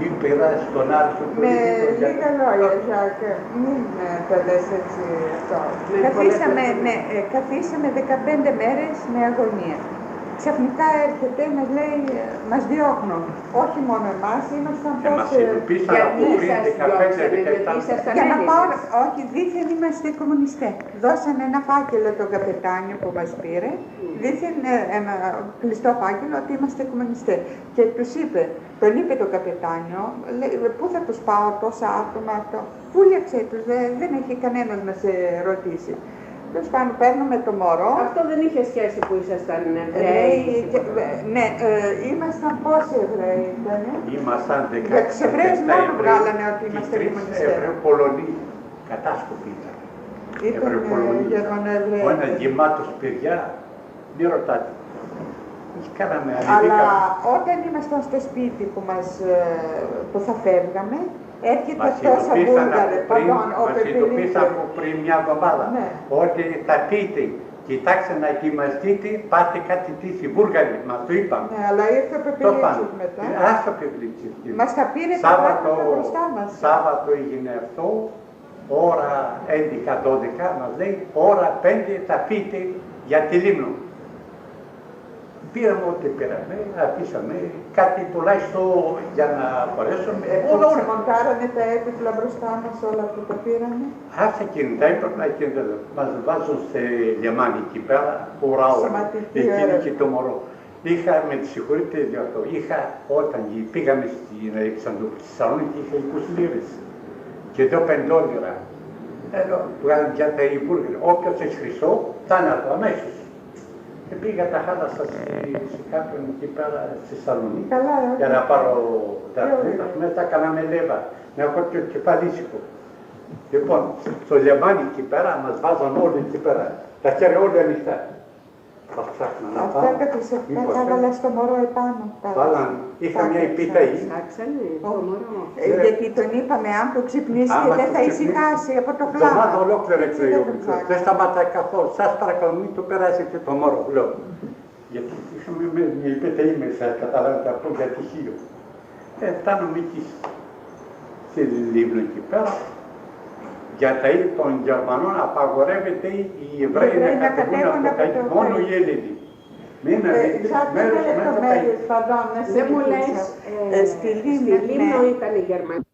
Μην πειράζεις τον άλλο σου πολύ. Με λίγα λόγια, Ζακ, μην τα λες έτσι αυτό. Καθίσαμε 15 μέρες με αγωνία. Ξαφνικά έρχεται, μας λέει, μας διώχνουν. Όχι μόνο εμάς, ήμασταν πόσοι. Μας ειδοποίησαν από πριν 15-17. Για να πάω, όχι, δήθεν είμαστε κομμουνιστές. Δώσανε ένα φάκελο τον καπετάνιο που μας πήρε, δήθεν ένα κλειστό φάκελο ότι είμαστε κομμουνιστές. Και τους είπε, τον είπε το καπετάνιο, λέει, πού θα τους πάω τόσα άτομα αυτό. Βούλιαξε τους, δεν έχει κανένας να σε ρωτήσει. Τέλος πάντων, παίρνουμε το μωρό. Αυτό δεν είχε σχέση που ήσασταν Εβραίοι. Ναι, ήμασταν πόσοι Εβραίοι ήταν. Ήμασταν 17 Για τους Εβραίους μόνο βγάλανε ότι είμαστε κομμουνιστές. Εβραίοι Πολωνοί, κατάσκοποι ήταν. Ήταν Γερμανοεβραίοι. Ο ένας γεμάτος παιδιά, μη ρωτάτε. Κάναμε αλλά όταν ήμασταν στο σπίτι που θα φεύγαμε, έρχεται τόσα Βούλγαρε, μας ειδοποίησαν από πριν μια εβδομάδα, ότι θα πείτε, κοιτάξτε να ετοιμαστείτε, πάτε κάτι τύχη Βούλγαροι, μας το είπαμε. Ναι, αλλά ήρθε ο Πεπιλίτσης μετά. Άσε ο Πεπιλίτσης. Μας τα πήρε τα πράγματα μπροστά μας. Σάββατο έγινε αυτό, ώρα 11-12, μας λέει, ώρα 5 θα πείτε για τη Λίμνο. Πήραμε ό,τι πήραμε, αφήσαμε κάτι τουλάχιστον για να μπορέσουμε. Ξεμοντάρανε τα έπιπλα μπροστά μας όλα που τα πήραμε. Αυτά κινητά έπρεπε να κινητά. Μας βάζουν σε λιμάνι εκεί πέρα, ουράω, εκείνη και το μωρό. Είχα, με τη συγχωρείτε για αυτό, όταν πήγαμε στην Αλεξανδρούπολη, στη Θεσσαλονίκη, είχα 20 λίρες. Και εδώ 5 όνειρα. Εδώ βγάλαμε για τα Υπουργεία. Όποιος έχει χρυσό, θάνατο αμέσως. Και πήγα τα χάλασα σε κάποιον εκεί πέρα στη Θεσσαλονίκη για να πάρω τα φρούτα. Μετά κάναμε λέβα, να έχω και κεφαλίσικο. Λοιπόν, στο λιμάνι εκεί πέρα μας βάζαν όλοι εκεί πέρα. Τα χέρια όλα ανοιχτά. Αυτά τα έβαλα στο μωρό επάνω. Είχα μια υπήταη. Γιατί τον είπαμε, αν το ξυπνήσει και δεν θα ησυχάσει από το κλάμα. Το μάθω ολόκληρο εξαιρετικό. Δεν σταματάει καθόλου. Σας παρακαλώ, μην το περάσετε το μωρό, λέω. Γιατί είχαμε μια υπήταη μέσα, καταλάβετε αυτό για τυχείο. Φτάνουμε εκεί στη Λίμνο εκεί πέρα. Για τα είδη των Γερμανών απαγορεύεται οι Εβραίοι να κατεβούν από τα είδη, μόνο οι Έλληνοι. Μην Δεν μου λες, στη Λίμνο ήταν οι Γερμανοί.